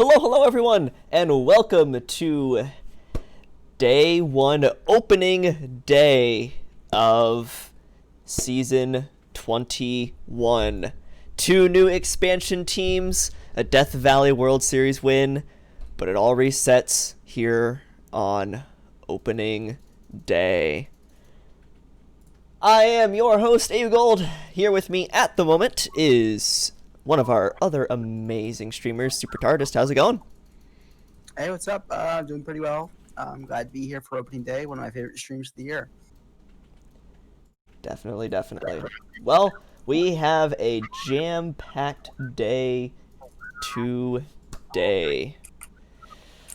Hello everyone, and welcome to day one, opening day of season 21. Two new expansion teams, a Death Valley World Series win, but it all resets here on opening day. I am your host, AU Gold. Here with me at the moment is one of our other amazing streamers, Super Tardist. How's it going? Hey, what's up? Doing pretty well. I'm glad to be here for opening day, one of my favorite streams of the year. Definitely. Well, we have a jam-packed day today.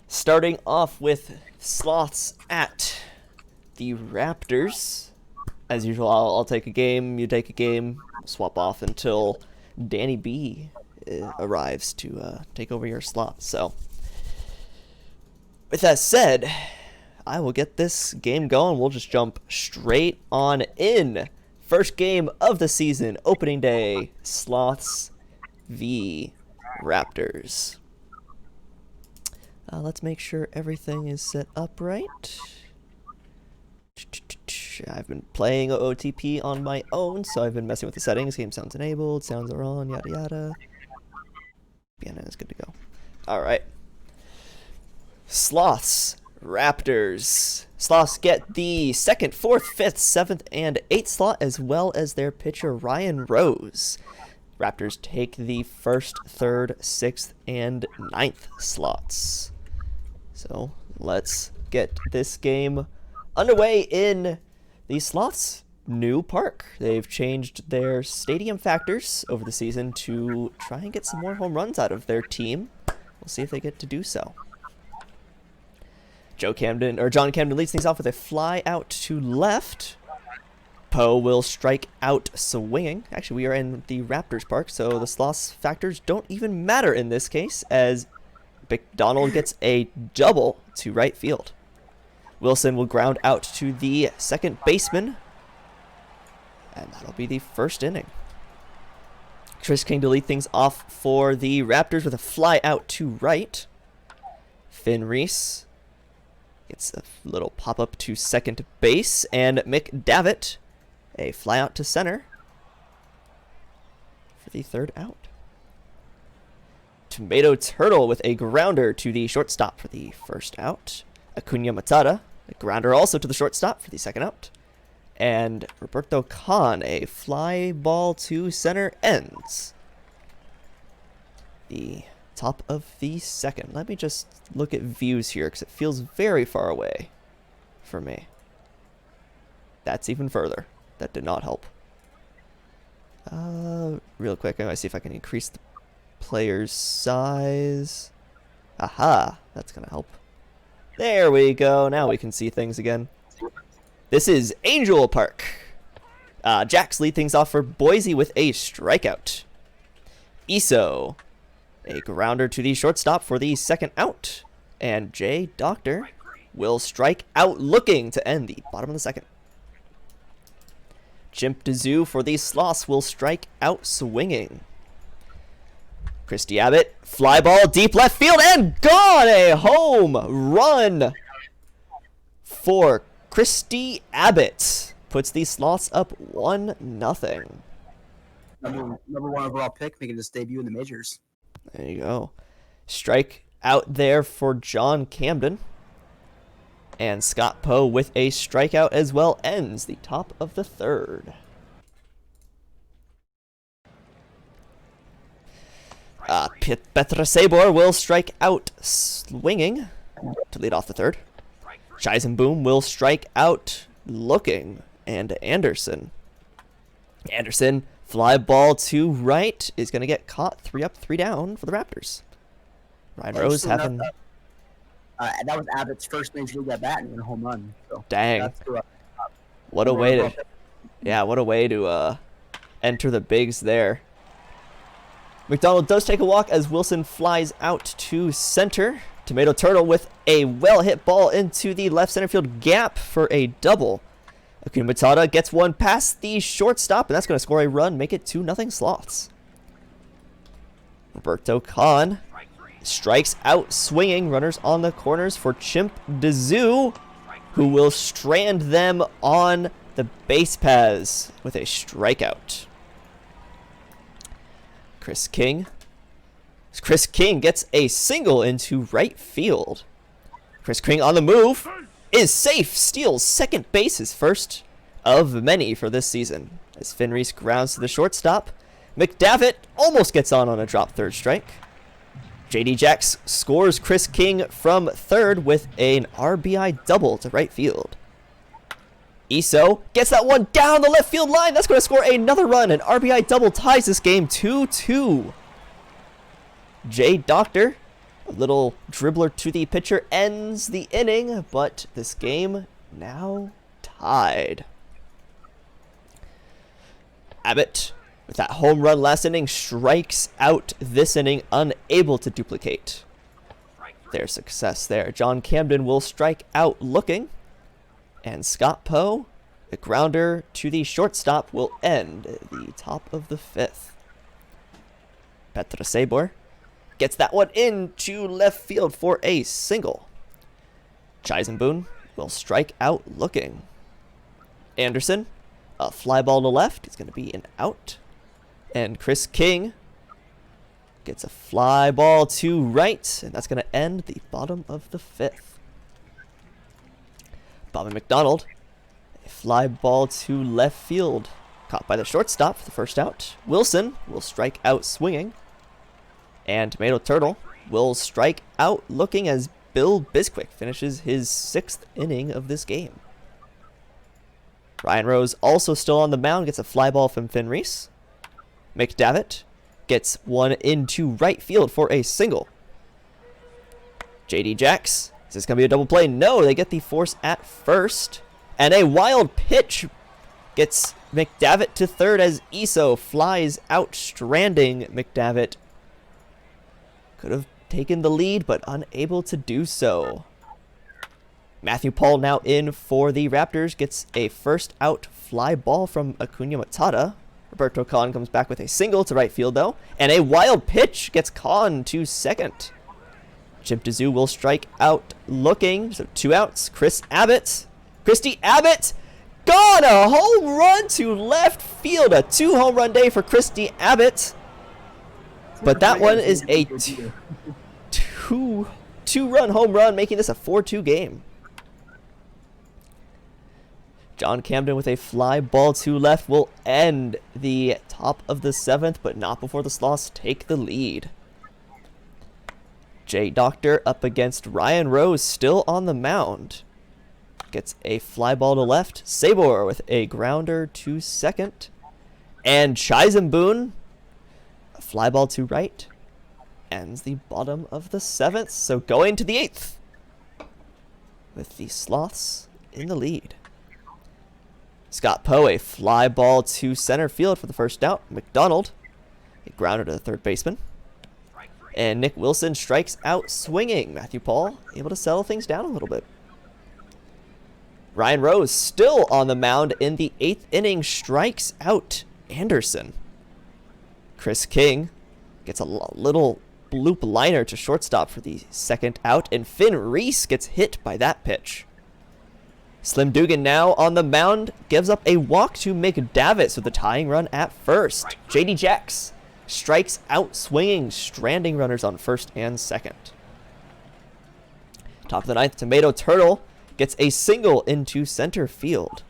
Starting off with slots at the Raptors. As usual, I'll take a game, you take a game, swap off until Danny B arrives to take over your slot. So, with that said, I will get this game going. We'll just jump straight on in. First game of the season, opening day, Sloths v Raptors. Let's make sure everything is set up right. I've been playing OTP on my own, so I've been messing with the settings. Game sounds enabled, sounds are on, yada yada. Yeah, no, it's good to go. Alright. Sloths, Raptors. Sloths get the 2nd, 4th, 5th, 7th, and 8th slot, as well as their pitcher Ryan Rose. Raptors take the 1st, 3rd, 6th, and 9th slots. So, let's get this game underway in the Sloths' new park. They've changed their stadium factors over the season to try and get some more home runs out of their team. We'll see if they get to do so. John Camden leads things off with a fly out to left. Poe will strike out swinging. Actually, we are in the Raptors park, so the Sloths factors don't even matter in this case, as McDonald gets a double to right field. Wilson will ground out to the second baseman, and that'll be the first inning. Chris King to lead things off for the Raptors with a fly out to right. Finn Reese gets a little pop-up to second base, and McDavitt a fly out to center for the third out. Tomato Turtle with a grounder to the shortstop for the first out. Acuna Matata, a grounder also to the shortstop for the second out. And Roberto Khan, a fly ball to center, ends the top of the second. Let me just look at views here because it feels very far away for me. That's even further. That did not help. Real quick, I'm going to see if I can increase the player's size. Aha, that's going to help. There we go. Now we can see things again. This is Angel Park. Jax lead things off for Boise with a strikeout. Iso, a grounder to the shortstop for the second out. And J. Doctor will strike out looking to end the bottom of the second. Chimp Dazoo for the Sloss will strike out swinging. Christy Abbott, fly ball deep left field and gone! A home run for Christy Abbott. Puts the Sloss up 1-0. Number one overall pick, making his debut in the majors. There you go. Strike out there for John Camden. And Scott Poe with a strikeout as well ends the top of the third. Petra Sabor will strike out swinging to lead off the third. Boom will strike out looking. And Anderson, fly ball to right, is going to get caught 3 up, 3 down for the Raptors. Ryan Rose having... that was Abbott's first major league at bat and a home run. So dang. What a way to... Yeah, what a way to enter the bigs there. McDonald does take a walk as Wilson flies out to center. Tomato Turtle with a well-hit ball into the left center field gap for a double. Akuna Matata gets one past the shortstop, and that's going to score a run, make it 2-0 Sloths. Roberto Khan strikes out swinging, runners on the corners for Chimp Dazoo, who will strand them on the base paths with a strikeout. Chris King gets a single into right field. Chris King on the move is safe, steals second base, his first of many for this season. As Fenreese grounds to the shortstop, McDavitt almost gets on a drop third strike. JD Jax scores Chris King from third with an RBI double to right field. Iso gets that one down the left field line. That's going to score another run. An RBI double ties this game 2-2. J. Doctor, a little dribbler to the pitcher, ends the inning, but this game now tied. Abbott, with that home run last inning, strikes out this inning, unable to duplicate their success there. John Camden will strike out looking. And Scott Poe, the grounder to the shortstop, will end the top of the fifth. Petra Sabor gets that one into left field for a single. Boone will strike out looking. Anderson, a fly ball to left, is going to be an out. And Chris King gets a fly ball to right, and that's going to end the bottom of the fifth. Bobby McDonald, a fly ball to left field, caught by the shortstop for the first out. Wilson will strike out swinging. And Tomato Turtle will strike out looking as Bill Bisquick finishes his 6th inning of this game. Ryan Rose also still on the mound, gets a fly ball from Fenreese. McDavitt gets one into right field for a single. JD Jax, is this going to be a double play? No, they get the force at first. And a wild pitch gets McDavitt to third as Iso flies out, stranding McDavitt. Could have taken the lead, but unable to do so. Matthew Paul now in for the Raptors, gets a first out fly ball from Acuna Matata. Roberto Khan comes back with a single to right field, though. And a wild pitch gets Khan to second. Chimp Dazoo will strike out looking. So 2 outs. Christy Abbott gone! A home run to left field. A 2-home run day for Christy Abbott. But that one is a two-run home run, making this a 4-2 game. John Camden with a fly ball to left will end the top of the 7th, but not before the Sloths take the lead. Jay Doctor up against Ryan Rose, still on the mound. Gets a fly ball to left. Sabor with a grounder to second. And Boone, a fly ball to right, ends the bottom of the 7th. So going to the 8th with the Sloths in the lead. Scott Poe, a fly ball to center field for the first out. McDonald, a grounder to the third baseman. And Nick Wilson strikes out swinging. Matthew Paul able to settle things down a little bit. Ryan Rose still on the mound in the 8th inning, strikes out Anderson. Chris King gets a little bloop liner to shortstop for the second out, and Finn Reese gets hit by that pitch. Slim Dugan now on the mound, gives up a walk to McDavis with a tying run at first. JD Jacks strikes out swinging, stranding runners on first and second. Top of the 9th, Tomato Turtle gets a single into center field.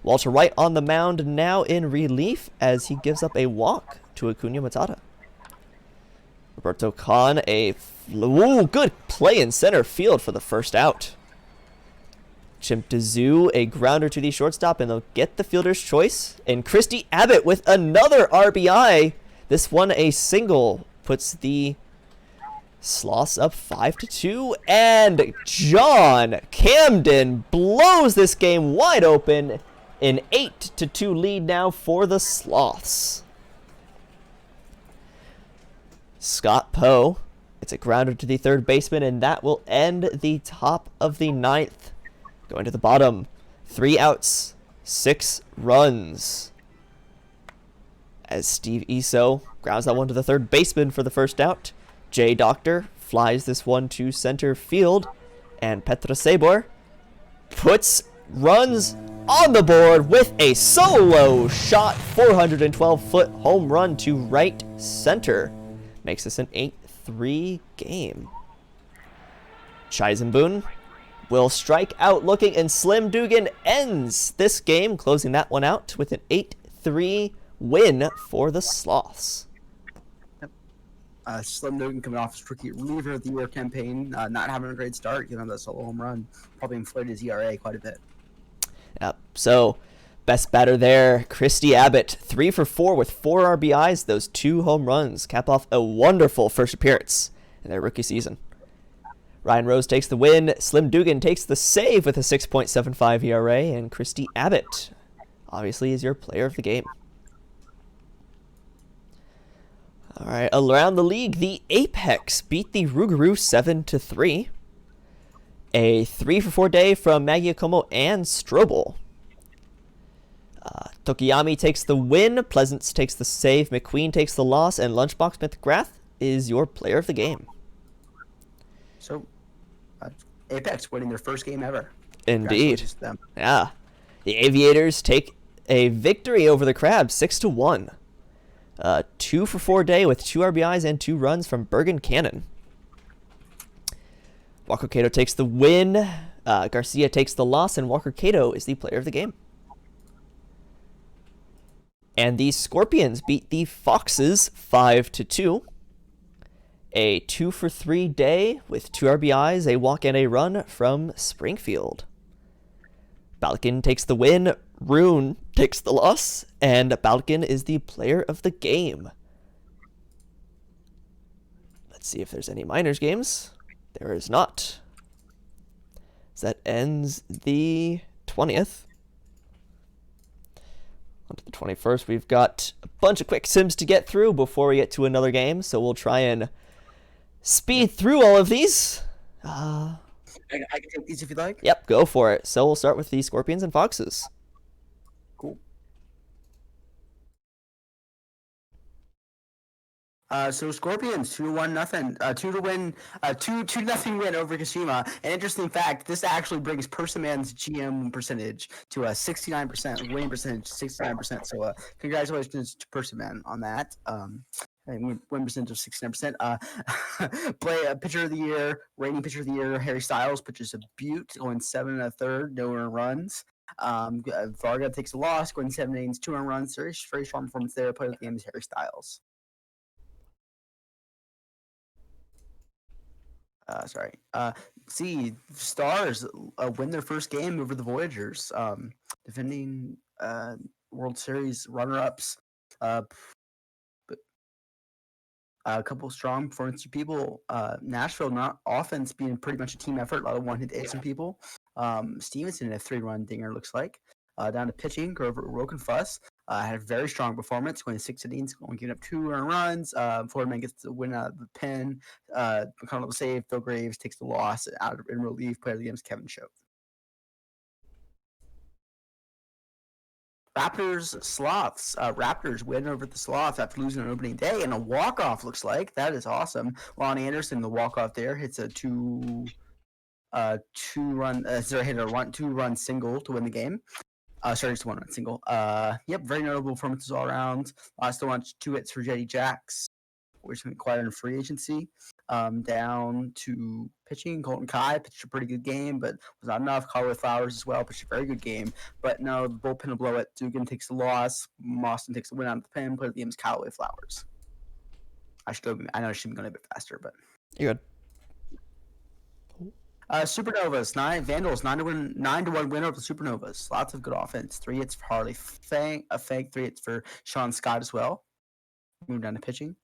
Walter White on the mound now in relief as he gives up a walk to Acuna Matata. Roberto Khan, good play in center field for the first out. Chimp Zoo, a grounder to the shortstop, and they'll get the fielder's choice. And Christy Abbott with another RBI. This one a single, puts the Sloths up 5-2. And John Camden blows this game wide open. An 8-2 lead now for the Sloths. Scott Poe, it's a grounder to the third baseman, and that will end the top of the 9th. Going to the bottom, 3 outs, 6 runs. As Steve Iso grounds that one to the third baseman for the first out. Jay Doctor flies this one to center field. And Petra Sabor puts runs on the board with a solo shot, 412-foot home run to right center. Makes this an 8-3 game. Boone will strike out looking, and Slim Dugan ends this game, closing that one out with an 8-3 win for the Sloths. Slim Dugan coming off his rookie reliever of the year campaign, not having a great start, giving him that solo home run, probably inflated his ERA quite a bit. Yep. So, best batter there, Christy Abbott, 3 for 4 with 4 RBIs. Those 2 home runs cap off a wonderful first appearance in their rookie season. Ryan Rose takes the win. Slim Dugan takes the save with a 6.75 ERA, and Christy Abbott obviously is your player of the game. All right, around the league, the Apex beat the Rougarou 7-3. A 3 for 4 day from Magiacomo and Strobel. Tokiyami takes the win. Pleasance takes the save. McQueen takes the loss, and Lunchbox McGrath is your player of the game. So, Apex winning their first game ever. Indeed. Yeah. The Aviators take a victory over the Crabs, 6-1. 2 for 4 day with 2 RBIs and 2 runs from Bergen Cannon. Walker Cato takes the win. Garcia takes the loss, and Walker Cato is the player of the game. And the Scorpions beat the Foxes 5-2. A 2 for 3 day with 2 RBIs, a walk, and a run from Springfield. Balkin takes the win. Rune takes the loss, and Balkin is the player of the game. Let's see if there's any minors games. There is not. So that ends the 20th. On to the 21st, we've got a bunch of quick sims to get through before we get to another game, so we'll try and speed through all of these. I can take these if you'd like. Yep, go for it. So we'll start with the Scorpions and Foxes. Cool. So Scorpions 2-1 nothing. 2-0 win over Kashima. An interesting fact: this actually brings Persiman's GM percentage to a 69%, winning percentage 69%. So congratulations to Persiman on that. Win percentage of 69%. Play pitcher of the year, reigning pitcher of the year, Harry Styles pitches a beaut, going 7 1/3, no earned runs. Varga takes a loss, going 7 innings, 2 runs. Very strong performance there. Player of the game is Harry Styles. Sorry. See, Stars win their first game over the Voyagers, defending World Series runner-ups. A couple strong performance people. Nashville, not offense being pretty much a team effort. A lot of one-hit hits from people. Stevenson, a 3-run dinger, looks like. Down to pitching, Grover Roken Fuss had a very strong performance, going 6 innings, only giving up 2 earned runs. Florida Man gets the win out of the pen. McConnell save. Phil Graves takes the loss out in relief. Player of the game is Kevin Choate. Raptors Sloths. Raptors win over the Sloths after losing on opening day, and a walk-off looks like. That is awesome. Lonnie Anderson, the walk-off there, hits a two-run single to win the game. Sorry, just 1-run single. Yep, very notable performances all around. Last one, 2 hits for Jetty Jacks, which was acquired in free agency. Down to pitching, Colton Kai pitched a pretty good game, but was not enough. Callaway Flowers as well pitched a very good game, but no, the bullpen will blow it. Dugan takes the loss. Mostyn takes the win out of the pen. Player of the game is Callaway Flowers. I know I should be going a bit faster, but You're good. Supernovas, Vandals, 9-1 win over the Supernovas. Lots of good offense. 3 hits for Harley Fang, 3 hits for Sean Scott as well. Move down to pitching.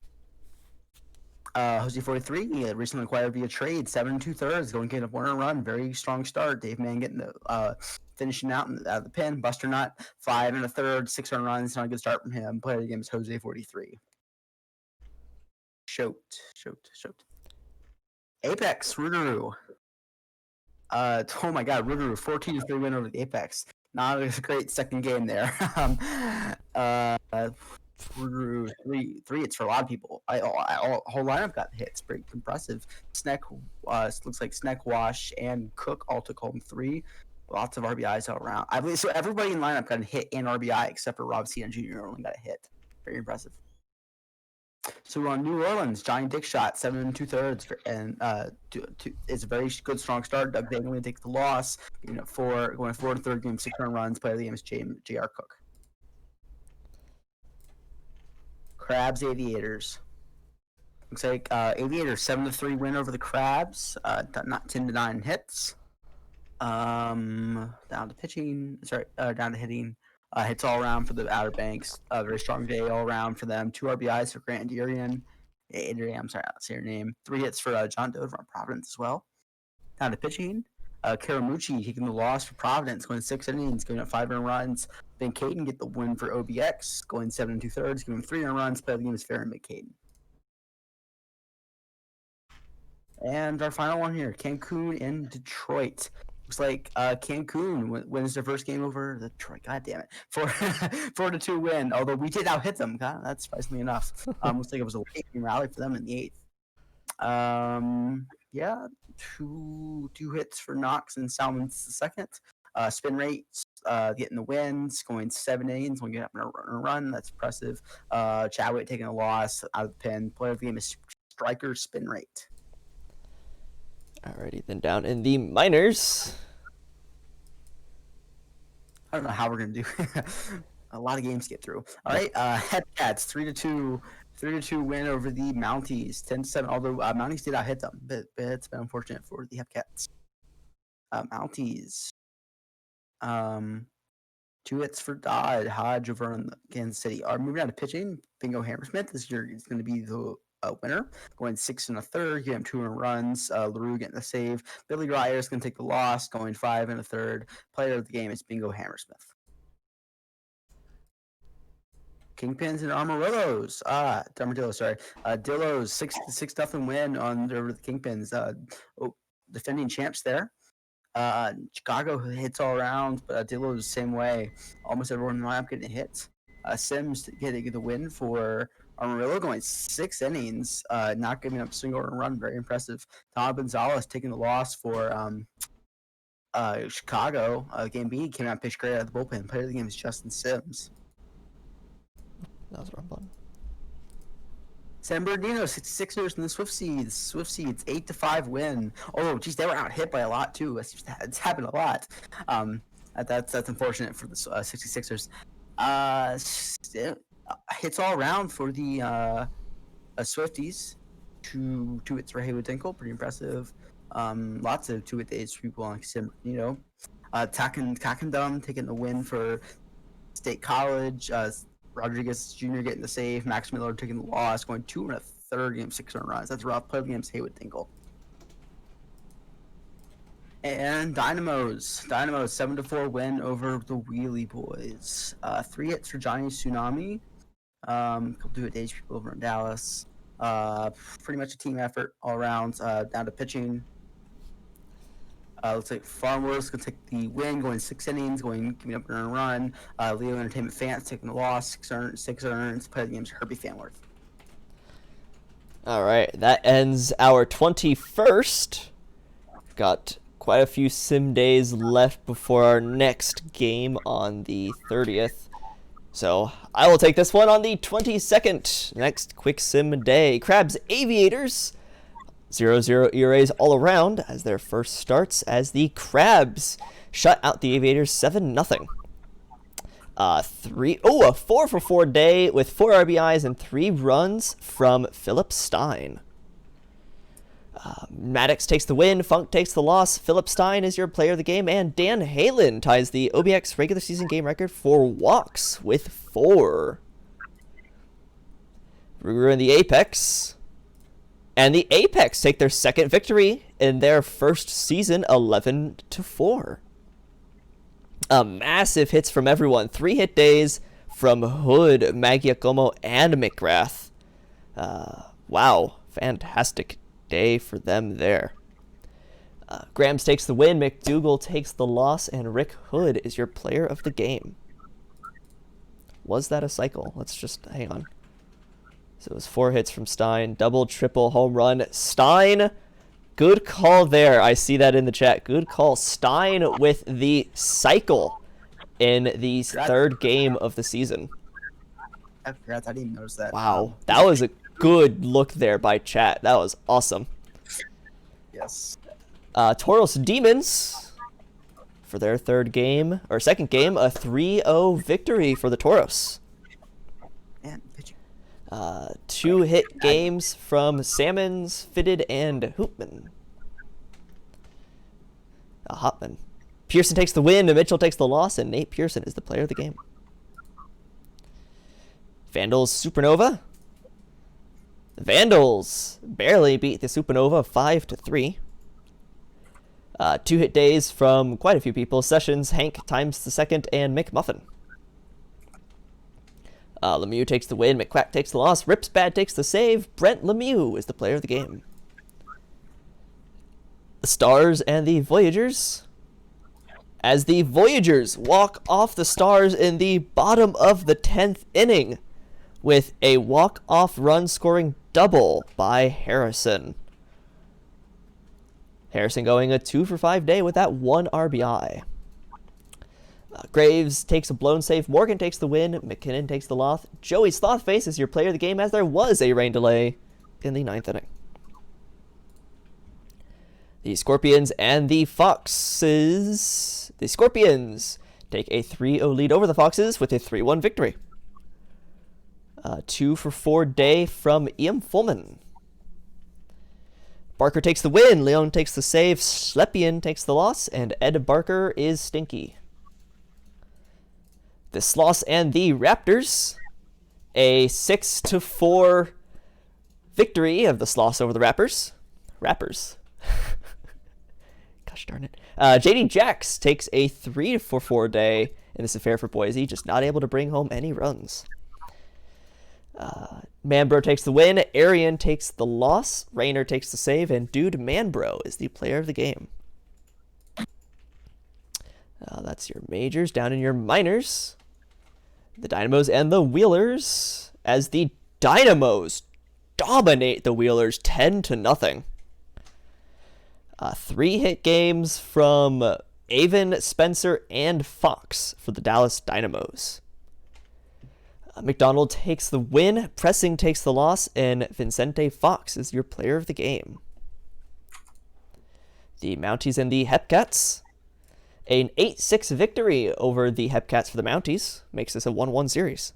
Jose 43, recently acquired via trade, 7 2/3, going to get a 1 run. Very strong start. Dave Mann getting the finishing out of the pen. Buster Nut, 5 1/3, 6 runs. Not a good start from him. Player of the game is Jose 43. Shote. Apex, Rougarou. Oh my God, Rougarou, 14-3 win over the Apex. Not a great second game there. Rougarou, three hits for a lot of people. Whole lineup got hits. Pretty impressive. Sneck, looks like Sneck, Wash, and Cook all took home 3. Lots of RBIs all around. I believe so. Everybody in lineup got a hit and RBI except for Rob Cena Jr. only got a hit. Very impressive. So we're on New Orleans. Johnny Dick shot 7 2/3, and it's a very good strong start. Doug Dagley takes the loss. Going 4 to third game, 6 runs. Player of the game is J.R. Cook. Crabs Aviators. Looks like Aviators 7-3 win over the Crabs. Not 10-9 hits. Down to pitching. Down to hitting. Hits all around for the Outer Banks. Very strong day all around for them. 2 RBIs for Grant Adrian. I'm sorry, I don't say her name. 3 hits for John Doe from Providence as well. Down to pitching. Karamucci taking the loss for Providence, going 6 innings, giving up 5 runs. Ben Caden get the win for OBX, going 7 2/3, giving 3 runs. Player of the game is Farron McCaden. And our final one here, Cancun and Detroit. Looks like Cancun wins their first game over Detroit. God damn it. 4-2 win, although we did out hit them. God, that's surprisingly enough. Looks like it was a late game rally for them in the 8th. Yeah, two hits for Knox and Salmons the second. Spin rates, getting the wins, going 7 innings, only getting up in a run. That's impressive. Chadwick taking a loss out of the pen. Player of the game is Striker spin rate. Alrighty, then down in the minors. I don't know how we're gonna do. A lot of games to get through. All right, Headcats 3-2 win over the Mounties, 10-7. Although Mounties did out hit them, but it's been unfortunate for the Hepcats. Mounties, 2 hits for Hodge over in Kansas City. Moving on to pitching, Bingo Hammersmith this year is going to be the winner, going 6 1/3, giving him 2 runs. LaRue getting the save. Billy Grier is going to take the loss, going 5 1/3. Player of the game is Bingo Hammersmith. Kingpins and Armadillos. Dillos 6-0 win over the Kingpins. Defending champs there. Chicago hits all around, but Dillos the same way. Almost everyone in the lineup getting hits. Sims getting the win for Amarillo, going 6 innings, not giving up a single run. Very impressive. Tom Gonzalez taking the loss for Chicago. Game B came out pitched great out of the bullpen. Player of the game is Justin Sims. That was the wrong button. San Bernardino 66ers and the Swift Seeds. 8-5 win. Oh, geez, they were out hit by a lot too. It's happened a lot. That's unfortunate for the 66ers. Hits all around for the Swifties. Two hits for Haywood Tinkle, pretty impressive. Lots of two hit days for people on Sim, Tackendum taking the win for State College. Rodriguez Jr. getting the save. Max Miller taking the loss, going 2 1/3 game 6 run runs. That's rough. Play against Haywood Tinkle. And Dynamos 7-4 win over the Wheelie Boys. 3 hits for Johnny Tsunami. Couple do it days people over in Dallas. Pretty much a team effort all around. Down to pitching. Looks like Farmers gonna take the win, going 6 innings, giving up a run. Leo Entertainment Fans taking the loss, 6 earns. Play the game's Herbie Fanworth. All right, that ends our 21st. Got quite a few sim days left before our next game on the 30th. So I will take this one on the 22nd. Next quick sim day. Crabs Aviators. 0-0 ERAs all around as their first starts as the Crabs shut out the Aviators 7-0. A 4-for-4 day with 4 RBIs and 3 runs from Philip Stein. Maddox takes the win, Funk takes the loss, Philip Stein is your player of the game, and Dan Halen ties the OBX regular season game record for walks with 4. We're in the Apex, and the Apex take their second victory in their first season, 11-4. Massive hits from everyone, 3 hit days from Hood, Magiacomo, and McGrath. Wow, fantastic day for them there. Grams takes the win, McDougal takes the loss, and Rick Hood is your player of the game. Was that a cycle? Let's just hang on. So it was 4 hits from Stein, double, triple, home run. Stein, good call there. I see that in the chat. Good call. Stein with the cycle in the third game of the season. Congrats, I didn't even notice that. Wow, that was a good look there by chat. That was awesome. Yes. Toros Demons for their second game, a 3-0 victory for the Toros. And pitching. 2 hit games from Salmons, Fitted, and Hoopman. Hopman. Pearson takes the win, Mitchell takes the loss, and Nate Pearson is the player of the game. Vandals Supernova. The Vandals barely beat the Supernova 5-3. 2 hit days from quite a few people. Sessions, Hank times the second, and McMuffin. Lemieux takes the win. McQuack takes the loss. Ripsbad takes the save. Brent Lemieux is the player of the game. The Stars and the Voyagers. As the Voyagers walk off the Stars in the bottom of the 10th inning with a walk-off run scoring double by Harrison. Harrison going a 2-for-5 day with that 1 RBI. Graves takes a blown save. Morgan takes the win. McKinnon takes the loss. Joey Slothface is your player of the game as there was a rain delay in the 9th inning. The Scorpions and the Foxes. The Scorpions take a 3-0 lead over the Foxes with a 3-1 victory. 2-for-4 day from Ian Fullman. Barker takes the win. Leon takes the save. Slepian takes the loss. And Ed Barker is stinky. The Sloss and the Raptors. A 6-4 victory of the Sloss over the Rappers. Gosh darn it. JD Jax takes a 3-for-4 day in this affair for Boise. Just not able to bring home any runs. Manbro takes the win. Arian takes the loss. Rayner takes the save. And Dude Manbro is the player of the game. That's your majors. Down in your minors, the Dynamos and the Wheelers, as the Dynamos dominate the Wheelers 10-0. 3 hit games from Avon, Spencer, and Fox for the Dallas Dynamos. McDonald takes the win, Pressing takes the loss, and Vincente Fox is your player of the game. The Mounties and the Hepcats. An 8-6 victory over the Hepcats for the Mounties makes this a 1-1 series.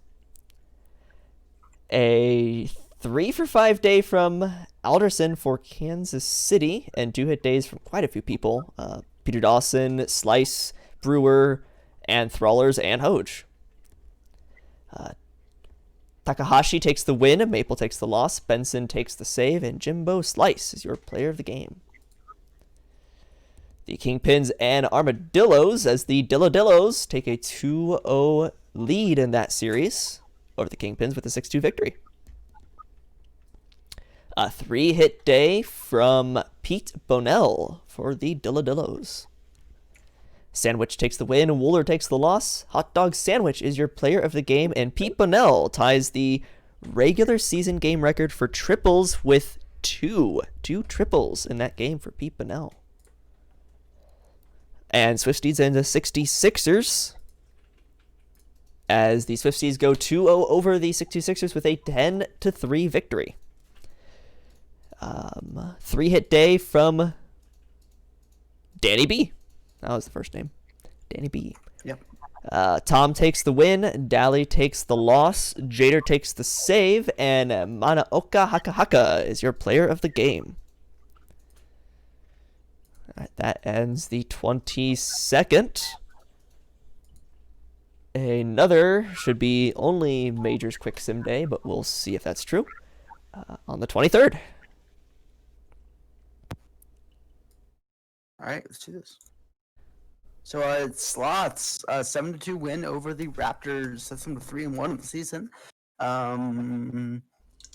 A 3-for-5 day from Alderson for Kansas City, and 2-hit days from quite a few people. Peter Dawson, Slice, Brewer, and Thrallers, and Hoge. Takahashi takes the win, Maple takes the loss, Benson takes the save, and Jimbo Slice is your player of the game. The Kingpins and Armadillos, as the Dilladillos take a 2-0 lead in that series over the Kingpins with a 6-2 victory. A 3-hit day from Pete Bonnell for the Dilladillos. Sandwich takes the win, Wooler takes the loss. Hot Dog Sandwich is your player of the game, and Pete Bonnell ties the regular season game record for triples with two triples in that game for Pete Bonnell. And Swifties and the 66ers, as the Swifties go 2-0 over the 66ers with a 10-3 victory. 3-hit day from Danny B. That was the first name. Danny B. Yep. Tom takes the win. Dally takes the loss. Jader takes the save. And Manaoka Hakahaka is your player of the game. All right, that ends the 22nd. Another should be only Majors Quick Sim Day, but we'll see if that's true. On the 23rd. All right, let's do this. So it's slots 7-2 win over the Raptors. That's them to 3-1 of the season.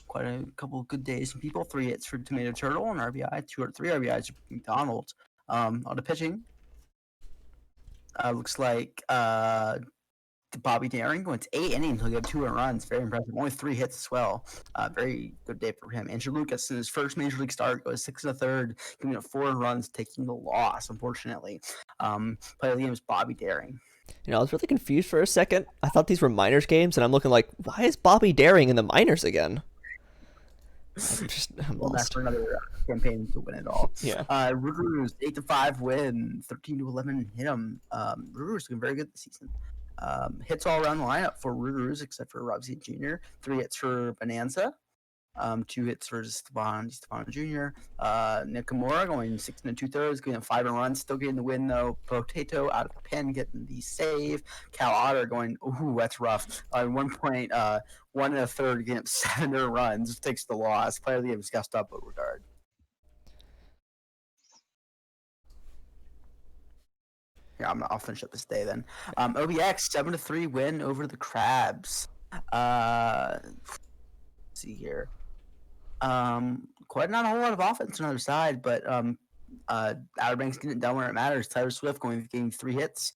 Quite a couple of good days from people. 3 hits for Tomato Turtle and RBI. 2 or 3 RBIs for McDonald. On the pitching, looks like Bobby Daring went 8 innings. He'll get 2 runs. Very impressive. Only 3 hits as well. Very good day for him. Andrew Lucas in his first major league start goes 6 1/3, giving up 4 runs, taking the loss. Unfortunately, player of the game is Bobby Daring. You know, I was really confused for a second. I thought these were minors games, and I'm looking like, why is Bobby Daring in the minors again? I'm Well, that's lost. for another campaign to win it all. Yeah. Rugurus 8-5 win, 13-11 hit him. Rugurus looking very good this season. Hits all around the lineup for Rugurus except for Rob Z Jr. 3 hits for Bonanza. 2 hits for Stevan Jr. Nakamura going 6 2/3, getting 5 runs, still getting the win though. Potato out of the pen getting the save. Cal Otter going, ooh, that's rough. 1 point, 1 1/3, getting 7 runs, takes the loss. Player of the game is Gustavo Beauregard. Here, I'll finish up this day then. OBX 7-3 win over the Crabs. Let's see here. Quite not a whole lot of offense on the other side, but Outer Banks getting it done where it matters. Tyler Swift getting 3 hits,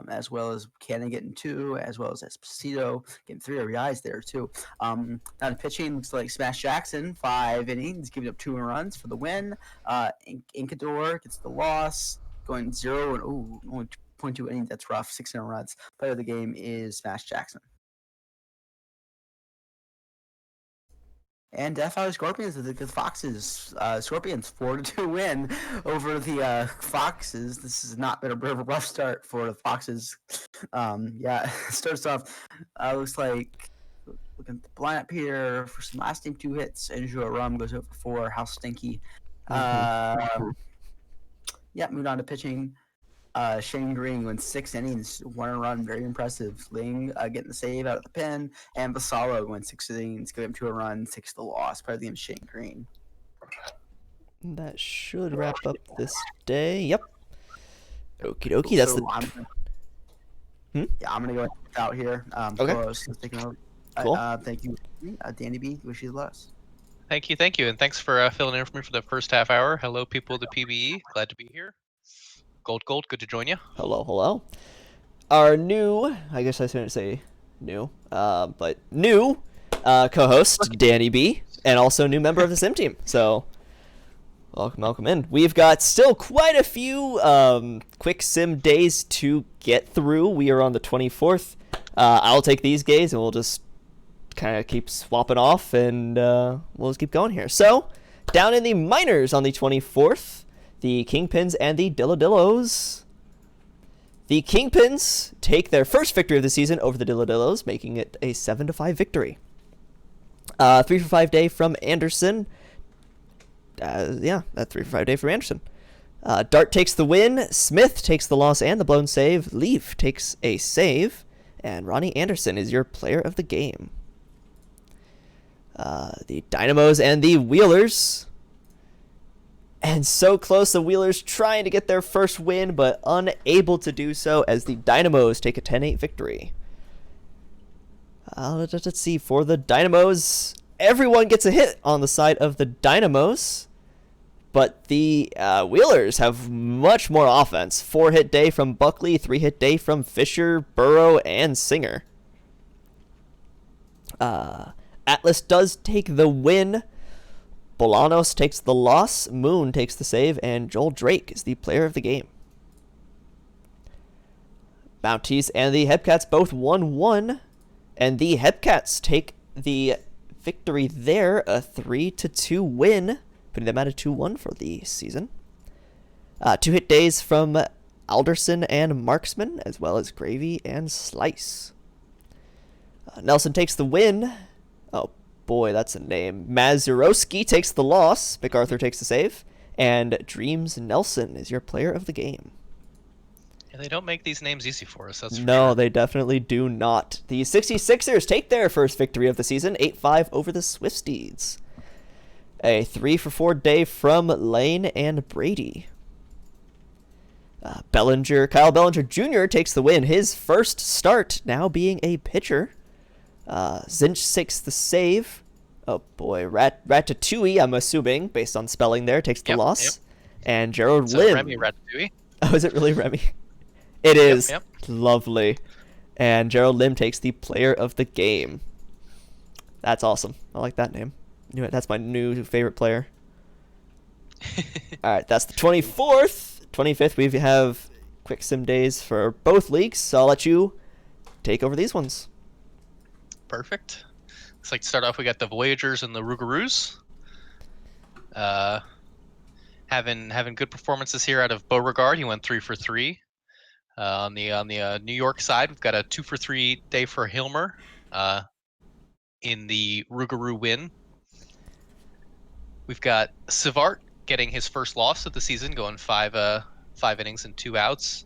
as well as Cannon getting 2, as well as Esposito getting 3 RBIs there too. Now the pitching looks like Smash Jackson, 5 innings, giving up 2 runs for the win. Inkador gets the loss, going 0 and only 2.2 innings. That's rough. 6 runs. Player of the game is Smash Jackson. And Death Valley Scorpions, the Foxes. Scorpions 4-2 win over the Foxes. This has not been a bit of a rough start for the Foxes. Starts off, looks like, looking at the lineup here for some last name 2 hits. Andrew Rum goes over 4. How stinky. Moved on to pitching. Shane Green went 6 innings, 1 run, very impressive. Ling getting the save out of the pen, and Vassallo went 6 innings, gave him 2 runs, 6 the loss. Part of the game, Shane Green. That should wrap up this day. Yep. Okie dokie. That's the. I'm gonna go out here. Okay. Close. Taking over. Cool. Thank you, Danny B. Wish you the best. Thank you, and thanks for filling in for me for the first half hour. Hello, people of the PBE. Glad to be here. Gold, good to join you. Hello. Our new, I guess I shouldn't say new, but new co-host, Danny B, and also new member of the Sim team. So, welcome in. We've got still quite a few quick Sim days to get through. We are on the 24th. I'll take these days, and we'll just kind of keep swapping off, and we'll just keep going here. So, down in the minors on the 24th, the Kingpins and the Dilladillos. The Kingpins take their first victory of the season over the Dilladillos, making it a 7-5 victory. 3 for 5 day from Anderson. That 3 for 5 day from Anderson. Dart takes the win. Smith takes the loss and the blown save. Leaf takes a save. And Ronnie Anderson is your player of the game. The Dynamos and the Wheelers. And so close, the Wheelers trying to get their first win, but unable to do so as the Dynamos take a 10-8 victory. Let's see, for the Dynamos, everyone gets a hit on the side of the Dynamos, but the Wheelers have much more offense. 4-hit day from Buckley, 3-hit day from Fisher, Burrow, and Singer. Atlas does take the win. Bolanos takes the loss, Moon takes the save, and Joel Drake is the player of the game. Mounties and the Hepcats both 1-1, and the Hepcats take the victory there, a 3-2 win, putting them at a 2-1 for the season. 2-hit days from Alderson and Marksman, as well as Gravy and Slice. Nelson takes the win. Oh boy, that's a name. Mazurowski takes the loss. MacArthur takes the save. And Dreams Nelson is your player of the game. Yeah, they don't make these names easy for us, that's for No, sure. they definitely do not. The 66ers take their first victory of the season, 8-5 over the Swifties. A 3 for 4 day from Lane and Brady. Kyle Bellinger Jr. takes the win. His first start now being a pitcher. Zinch takes the save. Oh boy, Ratatouille, I'm assuming, based on spelling there, takes the loss. Yep. And Gerald So Lim. Remy Ratatouille. Oh, is it really Remy? It is. Yep. Lovely. And Gerald Lim takes the player of the game. That's awesome. I like that name. That's my new favorite player. All right, that's the 24th. 25th, we have quick sim days for both leagues, so I'll let you take over these ones. Perfect. Looks like to start off, we got the Voyagers and the Rougarous. Having good performances here out of Beauregard. He went 3 for 3. On the New York side, we've got a 2 for 3 day for Hilmer in the Rougarou win. We've got Savart getting his first loss of the season, going 5 innings and 2 outs,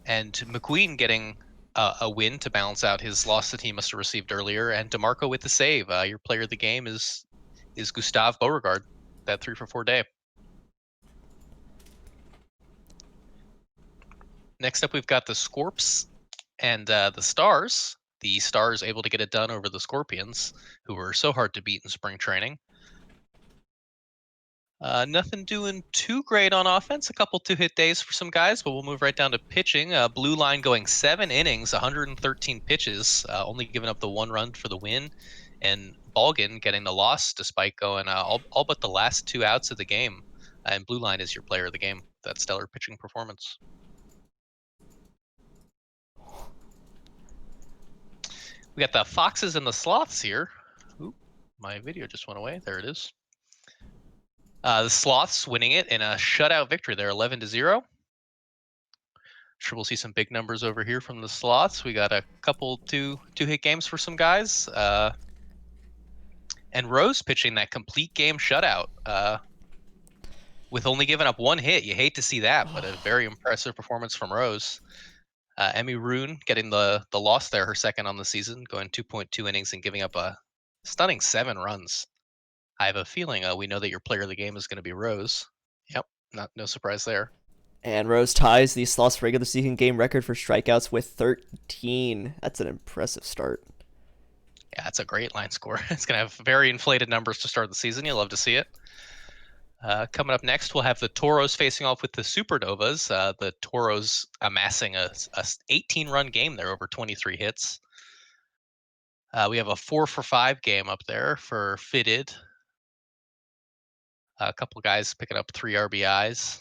and McQueen getting a win to balance out his loss that he must have received earlier, and DeMarco with the save. Your player of the game is Gustave Beauregard, that 3 for 4 day. Next up, we've got the Scorps and the Stars. The Stars able to get it done over the Scorpions, who were so hard to beat in spring training. Nothing doing too great on offense. A couple 2-hit days for some guys, but we'll move right down to pitching. Blue Line going 7 innings, 113 pitches, only giving up the 1 run for the win. And Balgan getting the loss despite going all but the last 2 outs of the game. And Blue Line is your player of the game. That stellar pitching performance. We got the Foxes and the Sloths here. Ooh, my video just went away. There it is. The Sloths winning it in a shutout victory. They're 11-0. Sure, we'll see some big numbers over here from the Sloths. We got a couple two-hit games for some guys. And Rose pitching that complete game shutout with only giving up 1 hit. You hate to see that, but a very impressive performance from Rose. Emmy Roon getting the loss there, her second on the season, going 2.2 innings and giving up a stunning 7 runs. I have a feeling we know that your player of the game is going to be Rose. Yep, no surprise there. And Rose ties the Sloths regular season game record for strikeouts with 13. That's an impressive start. Yeah, that's a great line score. It's going to have very inflated numbers to start the season. You'll love to see it. Coming up next, we'll have the Toros facing off with the Supernovas. The Toros amassing a 18-run game there, over 23 hits. We have a 4 for 5 game up there for Fitted. A couple guys picking up 3 RBIs.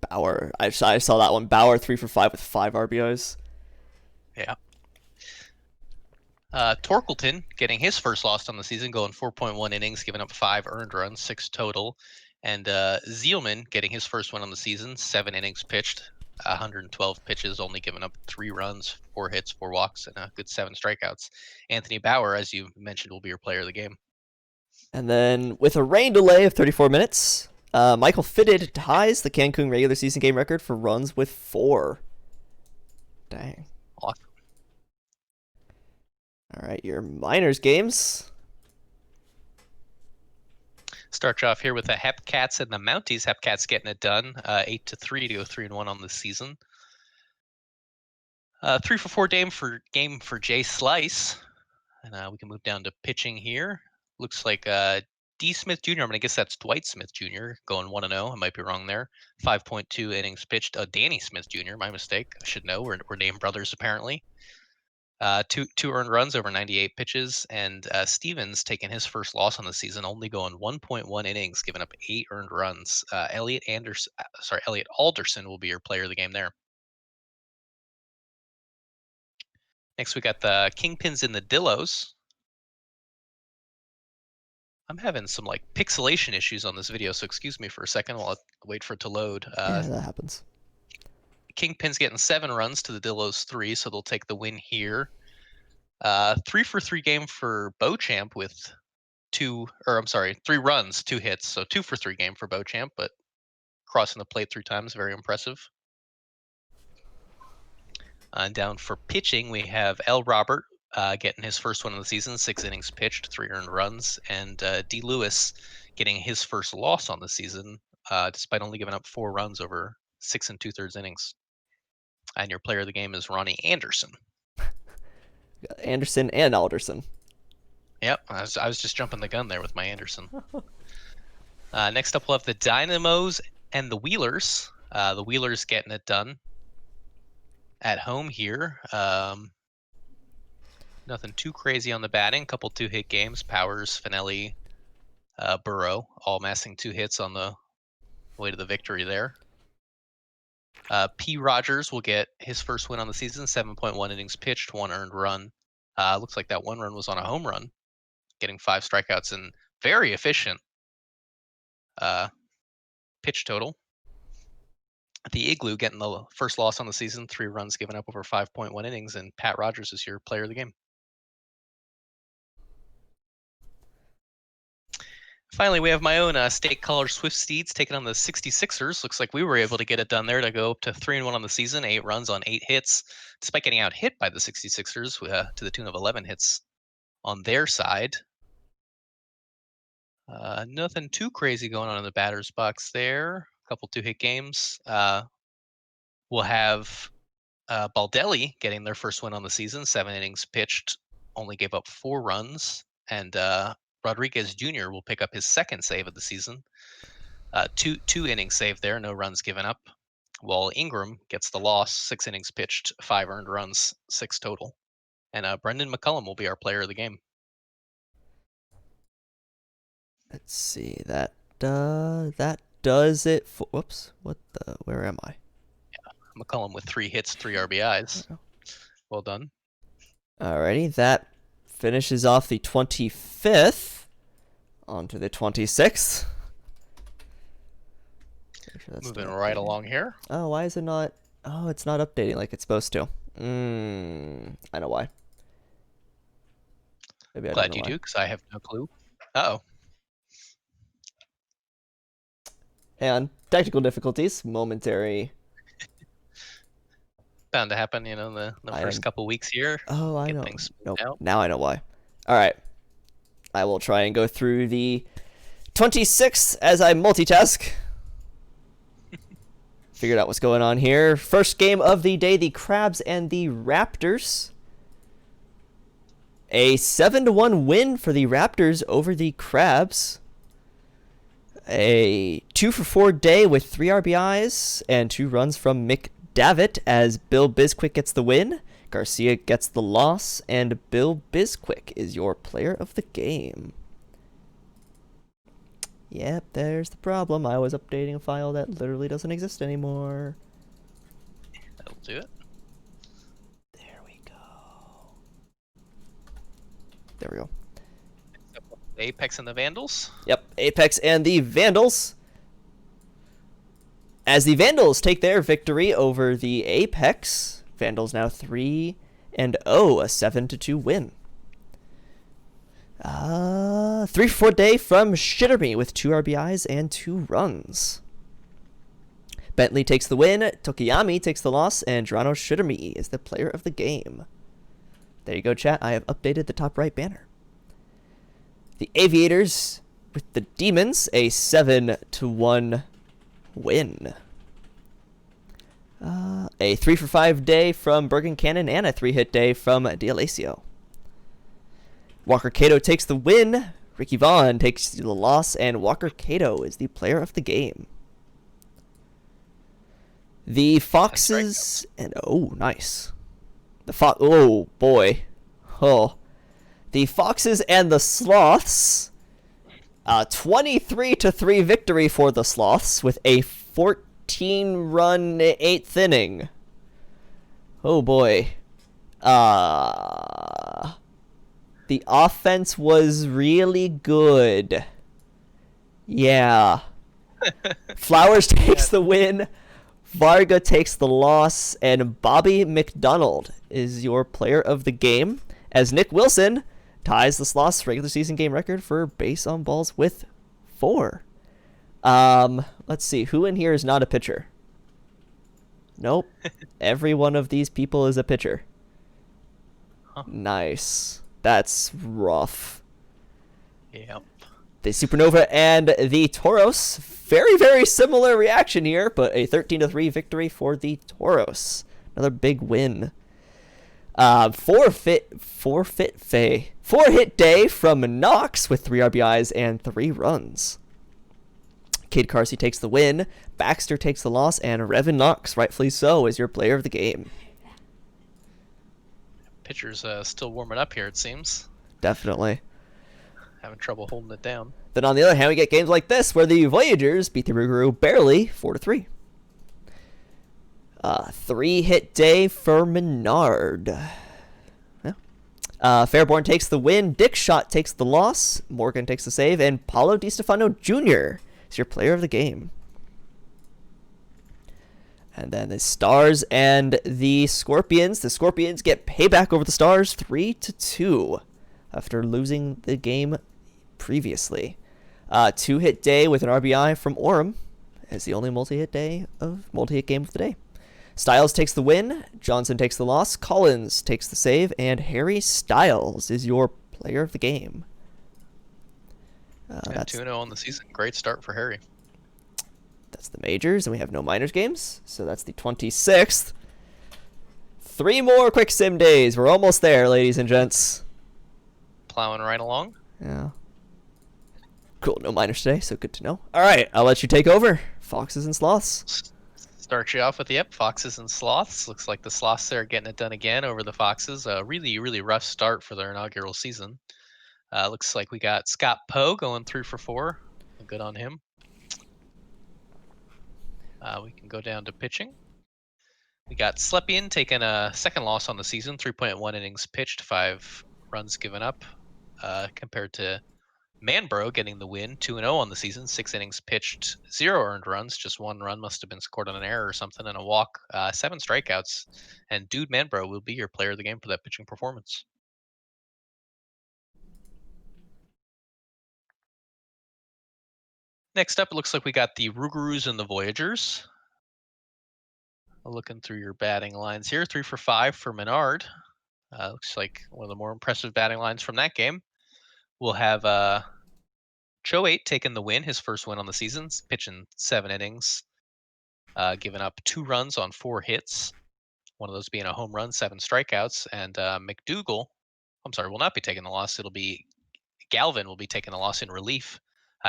Bauer, I saw that one. Bauer 3 for 5 with 5 RBIs. Yeah. Torkelton getting his first loss on the season, going 4.1 innings, giving up 5 earned runs, 6 total. And Zielman getting his first one on the season, 7 innings pitched, 112 pitches, only giving up 3 runs, 4 hits, 4 walks, and a good 7 strikeouts. Anthony Bauer, as you mentioned, will be your player of the game. And then with a rain delay of 34 minutes, Michael Fitted ties the Cancun regular season game record for runs with 4. Dang. Awesome. All right, your minors games. Start you off here with the Hepcats and the Mounties. Hepcats getting it done, 8-3 to go 3-1 on the season. 3-for-4 game for Jay Slice, and we can move down to pitching here. Looks like D. Smith Jr. I'm gonna guess that's Dwight Smith Jr. going 1-0. I might be wrong there. 5.2 innings pitched. Danny Smith Jr. My mistake. I should know. We're named brothers apparently. Two earned runs over 98 pitches, and Stevens taking his first loss on the season, only going 1.1 innings, giving up 8 earned runs. Elliot Alderson will be your player of the game there. Next, we got the Kingpins and the Dillos. I'm having some like pixelation issues on this video, so excuse me for a second while I wait for it to load. Yeah, that happens. Kingpin's getting 7 runs to the Dillos 3, so they'll take the win here. 3-for-3 game for Beauchamp with 3 runs, 2 hits, so 2-for-3 game for Beauchamp, but crossing the plate 3 times, very impressive. Down for pitching, we have L. Robert getting his first one of the season, 6 innings pitched, 3 earned runs, and D. Lewis getting his first loss on the season, despite only giving up 4 runs over 6 2/3 innings. And your player of the game is Ronnie Anderson. Anderson and Alderson. Yep, I was just jumping the gun there with my Anderson. Next up, we'll have the Dynamos and the Wheelers. The Wheelers getting it done at home here. Nothing too crazy on the batting. Couple 2-hit games. Powers, Finelli, Burrow, all amassing 2 hits on the way to the victory there. P. Rogers will get his first win on the season. 7.1 innings pitched, 1 earned run. Looks like that 1 run was on a home run, getting 5 strikeouts and very efficient pitch total. The Igloo getting the first loss on the season, 3 runs given up over 5.1 innings, and Pat Rogers is your player of the game. Finally, we have my own State College Swift Steeds taking on the 66ers. Looks like we were able to get it done there to go up to 3-1 on the season, 8 runs on 8 hits, despite getting out hit by the 66ers to the tune of 11 hits on their side. Nothing too crazy going on in the batter's box there. A couple 2-hit games. We'll have Baldelli getting their first win on the season, 7 innings pitched, only gave up 4 runs, and Rodriguez Jr. will pick up his second save of the season. Two innings saved there, no runs given up. While Ingram gets the loss, 6 innings pitched, 5 earned runs, 6 total. And Brendan McCullum will be our player of the game. Let's see, that does it for, whoops, where am I? Yeah, McCullum with 3 hits, 3 RBIs. Well done. Alrighty, that finishes off the 25th. On to the 26th. Sure moving right along here. Oh, why is it not? Oh, it's not updating like it's supposed to. I know why. Maybe Glad you do, because I have no clue. Uh-oh. And technical difficulties, momentary. Bound to happen, you know, the first couple weeks here. Oh, I know. Nope. Now I know why. All right. I will try and go through the 26th as I multitask. Figured out what's going on here. First game of the day, the Crabs and the Raptors. A 7-1 win for the Raptors over the Crabs. A 2-for-4 day with 3 RBIs and 2 runs from McDavitt as Bill Bisquick gets the win. Garcia gets the loss, and Bill Bisquick is your player of the game. Yep, there's the problem. I was updating a file that literally doesn't exist anymore. That'll do it. There we go. There we go. Apex and the Vandals? Yep, Apex and the Vandals. As the Vandals take their victory over the Apex, Vandals now 3-0, a 7-2 win. 3-4 day from Shitterme with 2 RBIs and 2 runs. Bentley takes the win, Tokiyami takes the loss, and Geronimo Shitterme is the player of the game. There you go, chat. I have updated the top right banner. The Aviators with the Demons, a 7-1 win. A 3-for-5 day from Bergen Cannon and a 3-hit day from D'Alessio. Walker Cato takes the win, Ricky Vaughn takes the loss, and Walker Cato is the player of the game. The Foxes and nice. Oh boy. Oh. The Foxes and the Sloths. 23-3 victory for the Sloths with a 14-run 8th inning. Oh boy. The offense was really good. Yeah. Flowers takes the win. Varga takes the loss, and Bobby McDonald is your player of the game, as Nick Wilson ties the Sloths regular season game record for base on balls with 4. Let's see, who in here is not a pitcher? Nope. Every one of these people is a pitcher. Huh. Nice. That's rough. Yep. The Supernova and the Toros, very, very similar reaction here, but a 13-3 victory for the Toros. Another big win. 4-hit day from Knox with 3 RBIs and 3 runs. Kid Carsey takes the win, Baxter takes the loss, and Revan Knox, rightfully so, is your player of the game. Pitcher's still warming up here, it seems. Definitely. Having trouble holding it down. Then on the other hand, we get games like this where the Voyagers beat the Rougarou barely 4-3. 3-hit day for Menard. Yeah. Fairborn takes the win, Dick Shot takes the loss, Morgan takes the save, and Paulo Di Stefano Jr. is your player of the game. And then the Stars and the Scorpions. The Scorpions get payback over the Stars 3-2 after losing the game previously. 2-hit day with an RBI from Orem as the only multi-hit game of the day. Styles takes the win, Johnson takes the loss, Collins takes the save, and Harry Styles is your player of the game. That's 2-0 on the season. Great start for Harry. That's the majors, and we have no minors games, so that's the 26th. 3 more quick sim days. We're almost there, ladies and gents. Plowing right along. Yeah. Cool, no minors today, so good to know. All right, I'll let you take over. Foxes and Sloths. Start you off with Foxes and Sloths. Looks like the Sloths there are getting it done again over the Foxes. A really, really rough start for their inaugural season. Looks like we got Scott Poe going 3-for-4. Good on him. We can go down to pitching. We got Slepian taking a second loss on the season, 3.1 innings pitched, 5 runs given up, compared to Manbro getting the win, 2-0 on the season, 6 innings pitched, 0 earned runs, just 1 run must have been scored on an error or something, and a walk, 7 strikeouts. And Dude Manbro will be your player of the game for that pitching performance. Next up, it looks like we got the Rougarous and the Voyagers. Looking through your batting lines here, 3-for-5 for Menard. Looks like one of the more impressive batting lines from that game. We'll have Choate taking the win, his first win on the season, pitching 7 innings, giving up 2 runs on 4 hits, one of those being a home run, 7 strikeouts. And McDougal, will not be taking the loss. It'll be Galvin will be taking the loss in relief.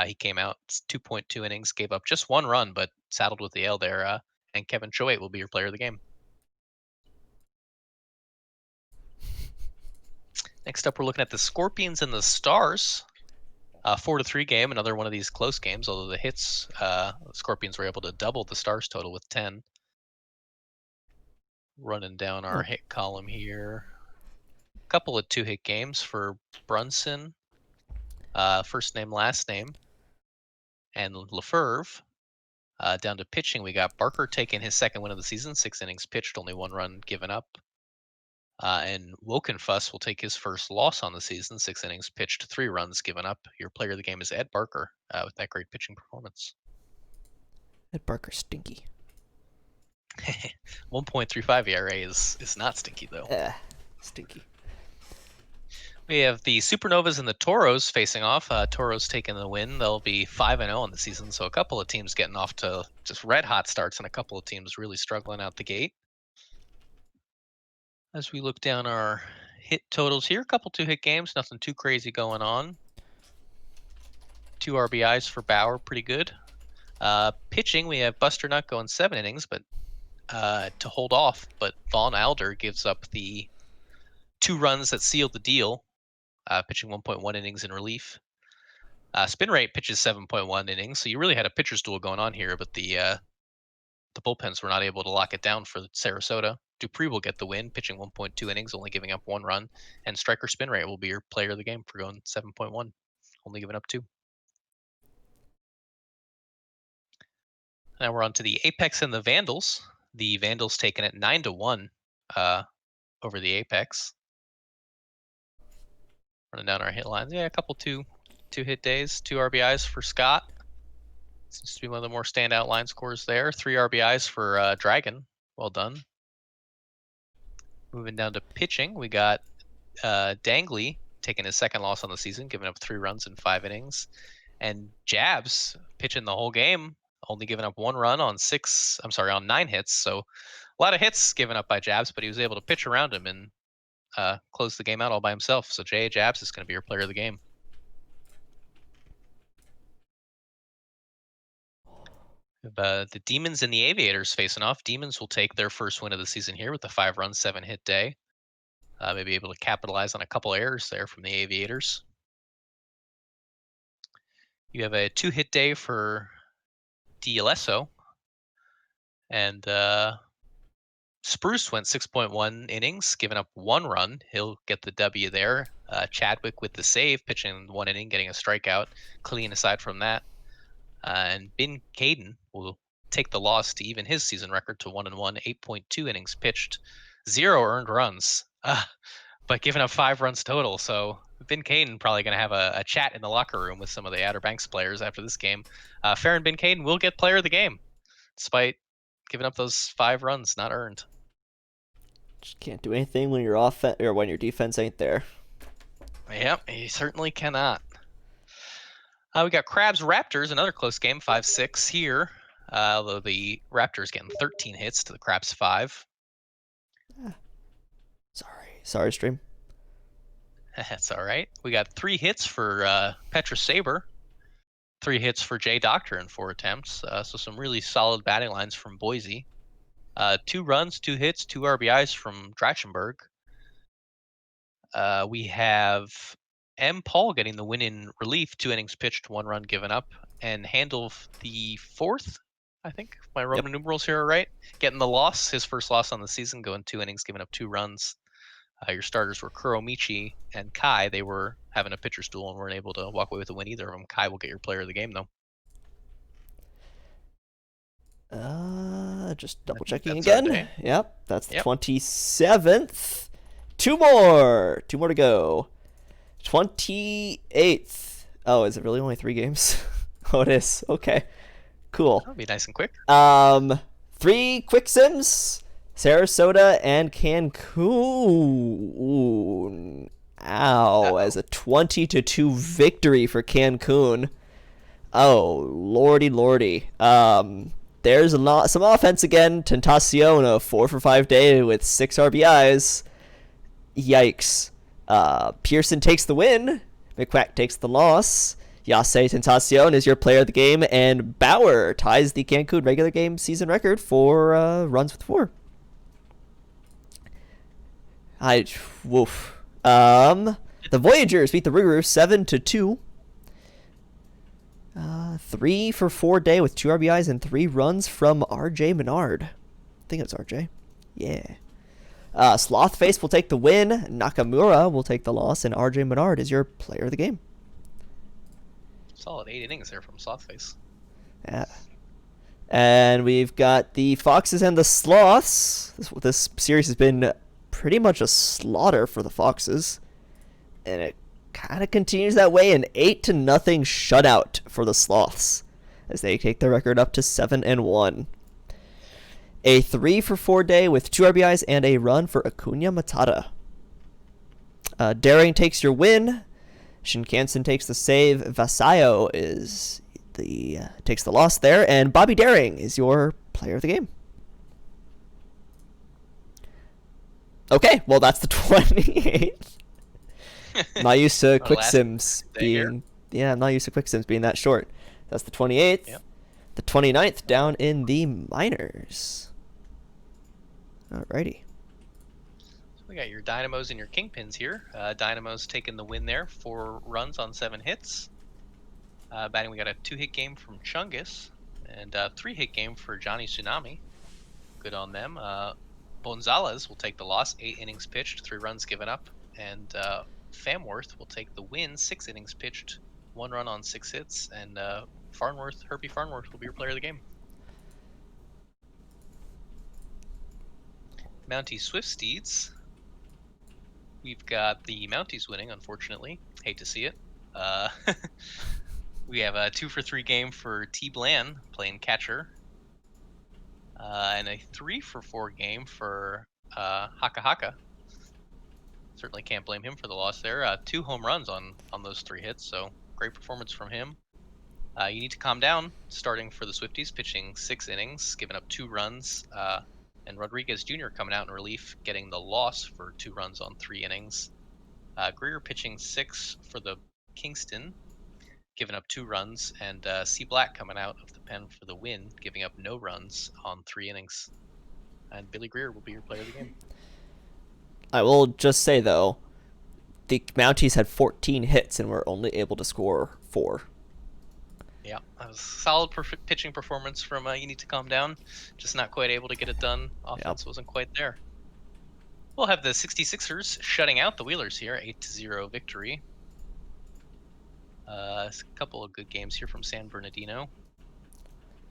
He came out 2.2 innings, gave up just 1 run, but saddled with the L there. And Kevin Choate will be your player of the game. Next up, we're looking at the Scorpions and the Stars. 4-3 game, another one of these close games, although the hits, the Scorpions were able to double the Stars total with 10. Running down our hit column here. A couple of 2-hit games for Brunson. First name, last name. And Lefebvre. Down to pitching, we got Barker taking his second win of the season, 6 innings pitched, only 1 run given up. And Wokenfuss will take his first loss on the season, 6 innings pitched, 3 runs given up. Your player of the game is Ed Barker with that great pitching performance. Ed Barker stinky. 1.35 ERA is not stinky, though. Stinky. We have the Supernovas and the Toros facing off. Toros taking the win. They'll be 5-0 on the season, so a couple of teams getting off to just red-hot starts and a couple of teams really struggling out the gate. As we look down our hit totals here, a couple 2-hit games, nothing too crazy going on. 2 RBIs for Bauer, pretty good. Pitching, we have Buster Nut going 7 innings, but to hold off, but Vaughn Alder gives up the 2 runs that sealed the deal, pitching 1.1 innings in relief. Spin rate pitches 7.1 innings, so you really had a pitcher's duel going on here, but the bullpens were not able to lock it down for Sarasota. Dupree will get the win, pitching 1.2 innings, only giving up 1 run, and striker spin rate will be your player of the game for going 7.1, only giving up 2. Now we're on to the Apex and the Vandals. The Vandals taking it 9-1 over the Apex. Running down our hit lines. Yeah, a couple two hit days, 2 RBIs for Scott. Seems to be one of the more standout line scores there. 3 RBIs for Dragon. Well done. Moving down to pitching, we got Dangley taking his second loss on the season, giving up 3 runs in 5 innings. And Jabs pitching the whole game, only giving up 1 run on 9 hits. So a lot of hits given up by Jabs, but he was able to pitch around him and close the game out all by himself. So J.A. Jabs is going to be your player of the game. The Demons and the Aviators facing off. Demons will take their first win of the season here with a 5-run, 7-hit day. Maybe able to capitalize on a couple errors there from the Aviators. You have a 2-hit day for D'Alesso. And Spruce went 6.1 innings, giving up 1 run. He'll get the W there. Chadwick with the save, pitching 1 inning, getting a strikeout. Clean aside from that. And Ben Caden will take the loss to even his season record to 1-1, 8.2 innings pitched, 0 earned runs, but giving up 5 runs total. So Ben Caden probably going to have a chat in the locker room with some of the Outer Banks players after this game. Farron Ben Caden will get player of the game, despite giving up those 5 runs not earned. Just can't do anything when your or when your defense ain't there. Yep, he certainly cannot. We got Crabs Raptors, another close game, 5-6 here. Although the Raptors getting 13 hits to the Crabs 5. Sorry, stream. That's all right. We got 3 hits for Petra Saber, 3 hits for Jay Doctor in 4 attempts. So some really solid batting lines from Boise. 2 runs, 2 hits, 2 RBIs from Drachenberg. We have M. Paul getting the win in relief, 2 innings pitched, 1 run given up, and Handle the 4th, I think, if my Roman numerals here are right. Getting the loss, his first loss on the season, going 2 innings, giving up 2 runs. Your starters were Kuromichi and Kai. They were having a pitcher's duel and weren't able to walk away with a win either of them. Kai will get your player of the game, though. Just double checking that's again. Yep, that's the 27th. 2 more to go. 28th. Oh, is it really only 3 games? Oh, it is. Okay, cool. That'll be nice and quick. 3 quick sims. Sarasota and Cancun. Ow, as a 20-2 victory for Cancun. Oh, lordy. There's some offense again. Tentacion, a 4-for-5 day with 6 RBIs. Yikes. Pearson takes the win. McQuack takes the loss. Yase Tentacion is your player of the game, and Bauer ties the Cancun regular game season record for runs with 4. Woof. The Voyagers beat the Rougarou 7-2. 3 for 4 day with 2 RBIs and 3 runs from RJ Menard. I think it's RJ. Yeah. Slothface will take the win. Nakamura will take the loss, and RJ Menard is your player of the game. Solid 8 innings there from Slothface. Yeah. And we've got the Foxes and the Sloths. This series has been pretty much a slaughter for the Foxes. And it kind of continues that way. An 8-0 shutout for the Sloths as they take the record up to 7-1. A 3-for-4 day with 2 RBIs and a run for Acuna Matata. Daring takes your win. Shinkansen takes the save. Vasayo takes the loss there, and Bobby Daring is your player of the game. Okay, well that's the 28th. I'm not used to quick sims being I'm not used to quick sims being that short. That's the 28th. Yep. The 29th down in the minors. Alrighty. We got your Dynamos and your Kingpins here. Dynamos taking the win there, 4 runs on 7 hits. Batting, we got a 2-hit game from Chungus and a 3-hit game for Johnny Tsunami. Good on them. Bonzales will take the loss, 8 innings pitched, 3 runs given up. And Famworth will take the win, 6 innings pitched, 1 run on 6 hits. And Herbie Farnworth will be your player of the game. Mountie Swifsteeds. We've got the Mounties winning, unfortunately. Hate to see it. We have a 2-for-3 game for T. Bland playing catcher. And a 3-for-4 game for Haka Haka. Certainly can't blame him for the loss there. 2 home runs on those 3 hits, so great performance from him. You need to calm down, starting for the Swifties, pitching 6 innings, giving up 2 runs. And Rodriguez Jr. coming out in relief, getting the loss for 2 runs on 3 innings. Greer pitching 6 for the Kingston, giving up 2 runs. And C. Black coming out of the pen for the win, giving up no runs on 3 innings. And Billy Greer will be your player of the game. I will just say, though, the Mounties had 14 hits and were only able to score 4. Yeah, that was a solid pitching performance from You Need to Calm Down. Just not quite able to get it done. Offense wasn't quite there. We'll have the 66ers shutting out the Wheelers here, 8-0 victory. A couple of good games here from San Bernardino.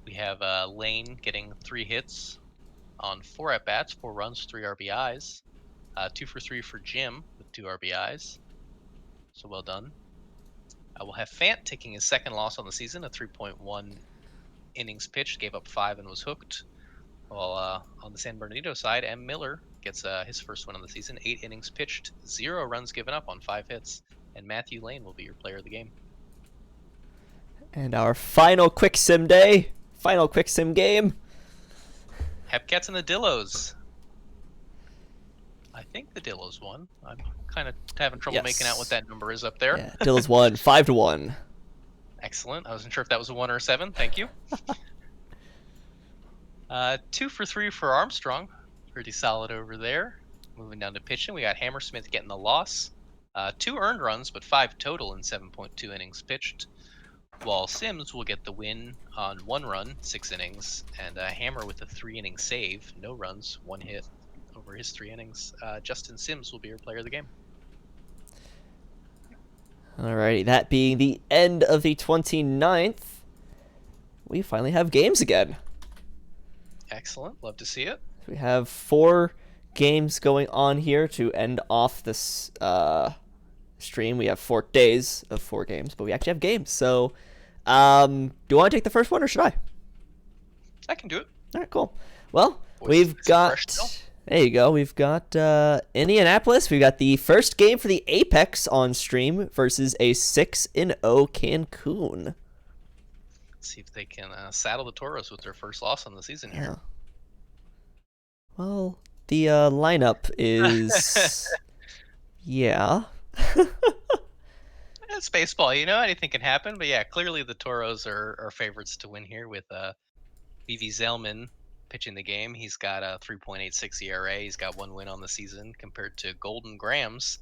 We have Lane getting 3 hits on 4 at-bats, 4 runs, 3 RBIs. 2-for-3 for Jim with 2 RBIs. So well done. We'll have Fant taking his 2nd loss on the season, a 3.1 innings pitched, gave up 5 and was hooked. While on the San Bernardino side, M. Miller gets his first win on the season, 8 innings pitched, 0 runs given up on 5 hits. And Matthew Lane will be your player of the game. And our final quick sim day, final quick sim game. Hepcats and the Dillos. I think the Dillos won. I'm kind of having trouble making out what that number is up there. Yeah, Dillos won 5-1. Excellent. I wasn't sure if that was a 1 or a 7. Thank you. 2-for-3 for Armstrong. Pretty solid over there. Moving down to pitching, we got Hammersmith getting the loss. 2 earned runs, but 5 total in 7.2 innings pitched. While Sims will get the win on 1 run, 6 innings, and Hammer with a 3-inning save, no runs, 1 hit over his 3 innings. Justin Sims will be your player of the game. Alrighty, that being the end of the 29th, we finally have games again. Excellent. Love to see it. We have 4 games going on here to end off this stream. We have 4 days of 4 games, but we actually have games. So, do you want to take the first one, or should I? I can do it. All right, cool. Well, we've got... There you go. We've got Indianapolis. We've got the first game for the Apex on stream versus a 6-0 Cancun. Let's see if they can saddle the Toros with their first loss on the season here. Yeah. Well, the lineup is... yeah. It's baseball, anything can happen. But yeah, clearly the Toros are favorites to win here with BV Zellman pitching the game. He's got a 3.86 ERA. He's got 1 win on the season compared to Golden Grams,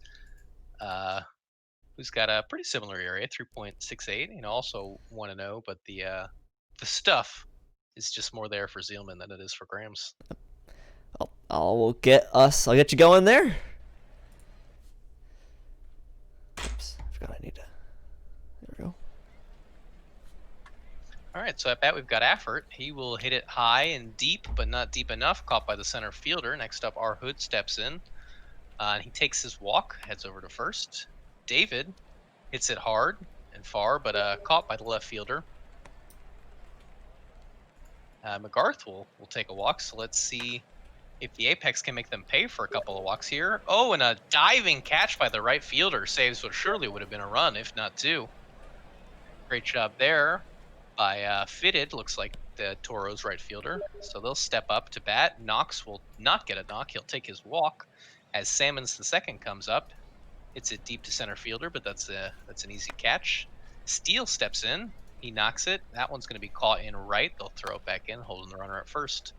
who's got a pretty similar ERA, 3.68. Also 1-0, but the stuff is just more there for Zealman than it is for Grams. I'll get you going there. Oops, I forgot I need to. There we go. All right, so at bat we've got Affert. He will hit it high and deep, but not deep enough. Caught by the center fielder. Next up, our Hood steps in. And he takes his walk, heads over to first. David hits it hard and far, but caught by the left fielder. McGarth will take a walk, so let's see if the Apex can make them pay for a couple of walks here. Oh, and a diving catch by the right fielder saves what surely would have been a run, if not two. Great job there by Fitted, looks like the Toro's right fielder. So they'll step up to bat. Knox will not get a knock. He'll take his walk as Salmons the second comes up. Hits it deep to center fielder, but that's an easy catch. Steele steps in. He knocks it. That one's going to be caught in right. They'll throw it back in, holding the runner at first.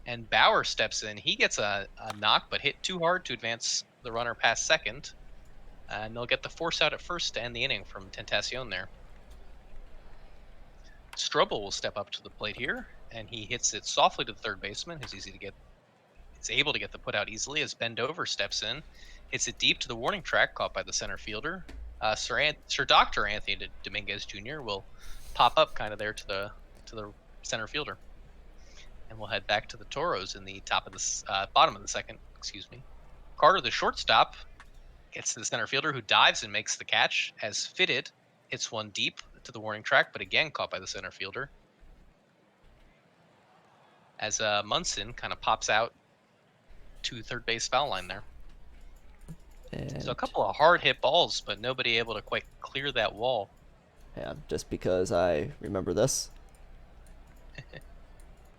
And Bauer steps in. He gets a knock, but hit too hard to advance the runner past second. And they'll get the force out at first to end the inning from Tentacion there. Strobel will step up to the plate here, and he hits it softly to the third baseman, who's able to get the put out easily as Bendover steps in, hits it deep to the warning track, caught by the center fielder. Sir Dr. Anthony Dominguez Jr. will pop up kind of there to the center fielder, and we'll head back to the Toros in the bottom of the second. Excuse me. Carter, the shortstop, gets to the center fielder, who dives and makes the catch as Fitted hits one deep to the warning track, but again caught by the center fielder. As Munson kind of pops out to third base foul line there. And So a couple of hard hit balls, but nobody able to quite clear that wall. yeah, just because I remember this.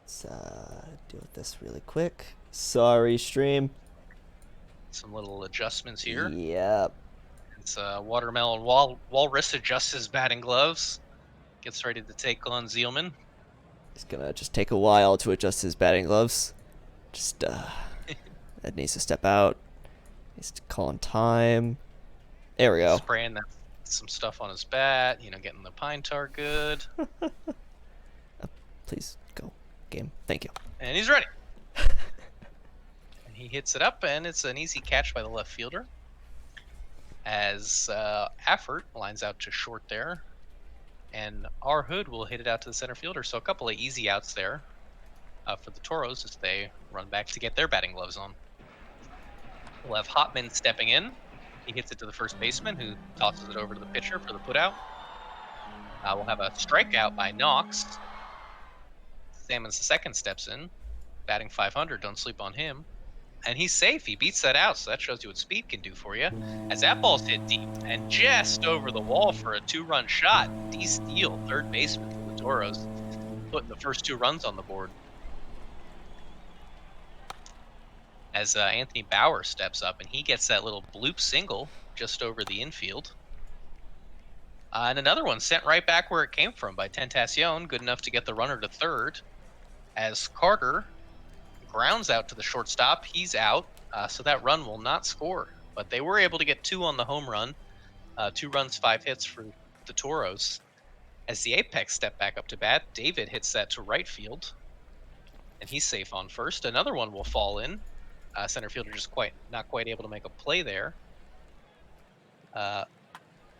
Let's deal with this really quick. Sorry, stream. Some little adjustments here. Yep. It's Watermelon Walrus adjusts his batting gloves. Gets ready to take on Zielman. He's gonna just take a while to adjust his batting gloves. Just that needs to step out. Needs to call on time. There we go. Spraying some stuff on his bat, getting the pine tar good. Please go, game. Thank you. And he's ready. And he hits it up, and it's an easy catch by the left fielder. As Affert lines out to short there. And our Hood will hit it out to the center fielder. So a couple of easy outs there for the Toros as they run back to get their batting gloves on. We'll have Hotman stepping in. He hits it to the first baseman, who tosses it over to the pitcher for the putout. We'll have a strikeout by Knox. Salmons the second steps in, batting 500. Don't sleep on him. And he's safe. He beats that out, so that shows you what speed can do for you. As that ball's hit deep and just over the wall for a two-run shot. D. Steele, third baseman for the Toros, putting the first 2 runs on the board. As Anthony Bauer steps up, and he gets that little bloop single just over the infield. And another one sent right back where it came from by Tentacion, good enough to get the runner to third. As Carter grounds out to the shortstop, he's out, so that run will not score. But they were able to get 2 on the home run, 2 runs, 5 hits for the Toros. As the Apex step back up to bat, David hits that to right field, and he's safe on first. Another one will fall in. Center fielder just not quite able to make a play there.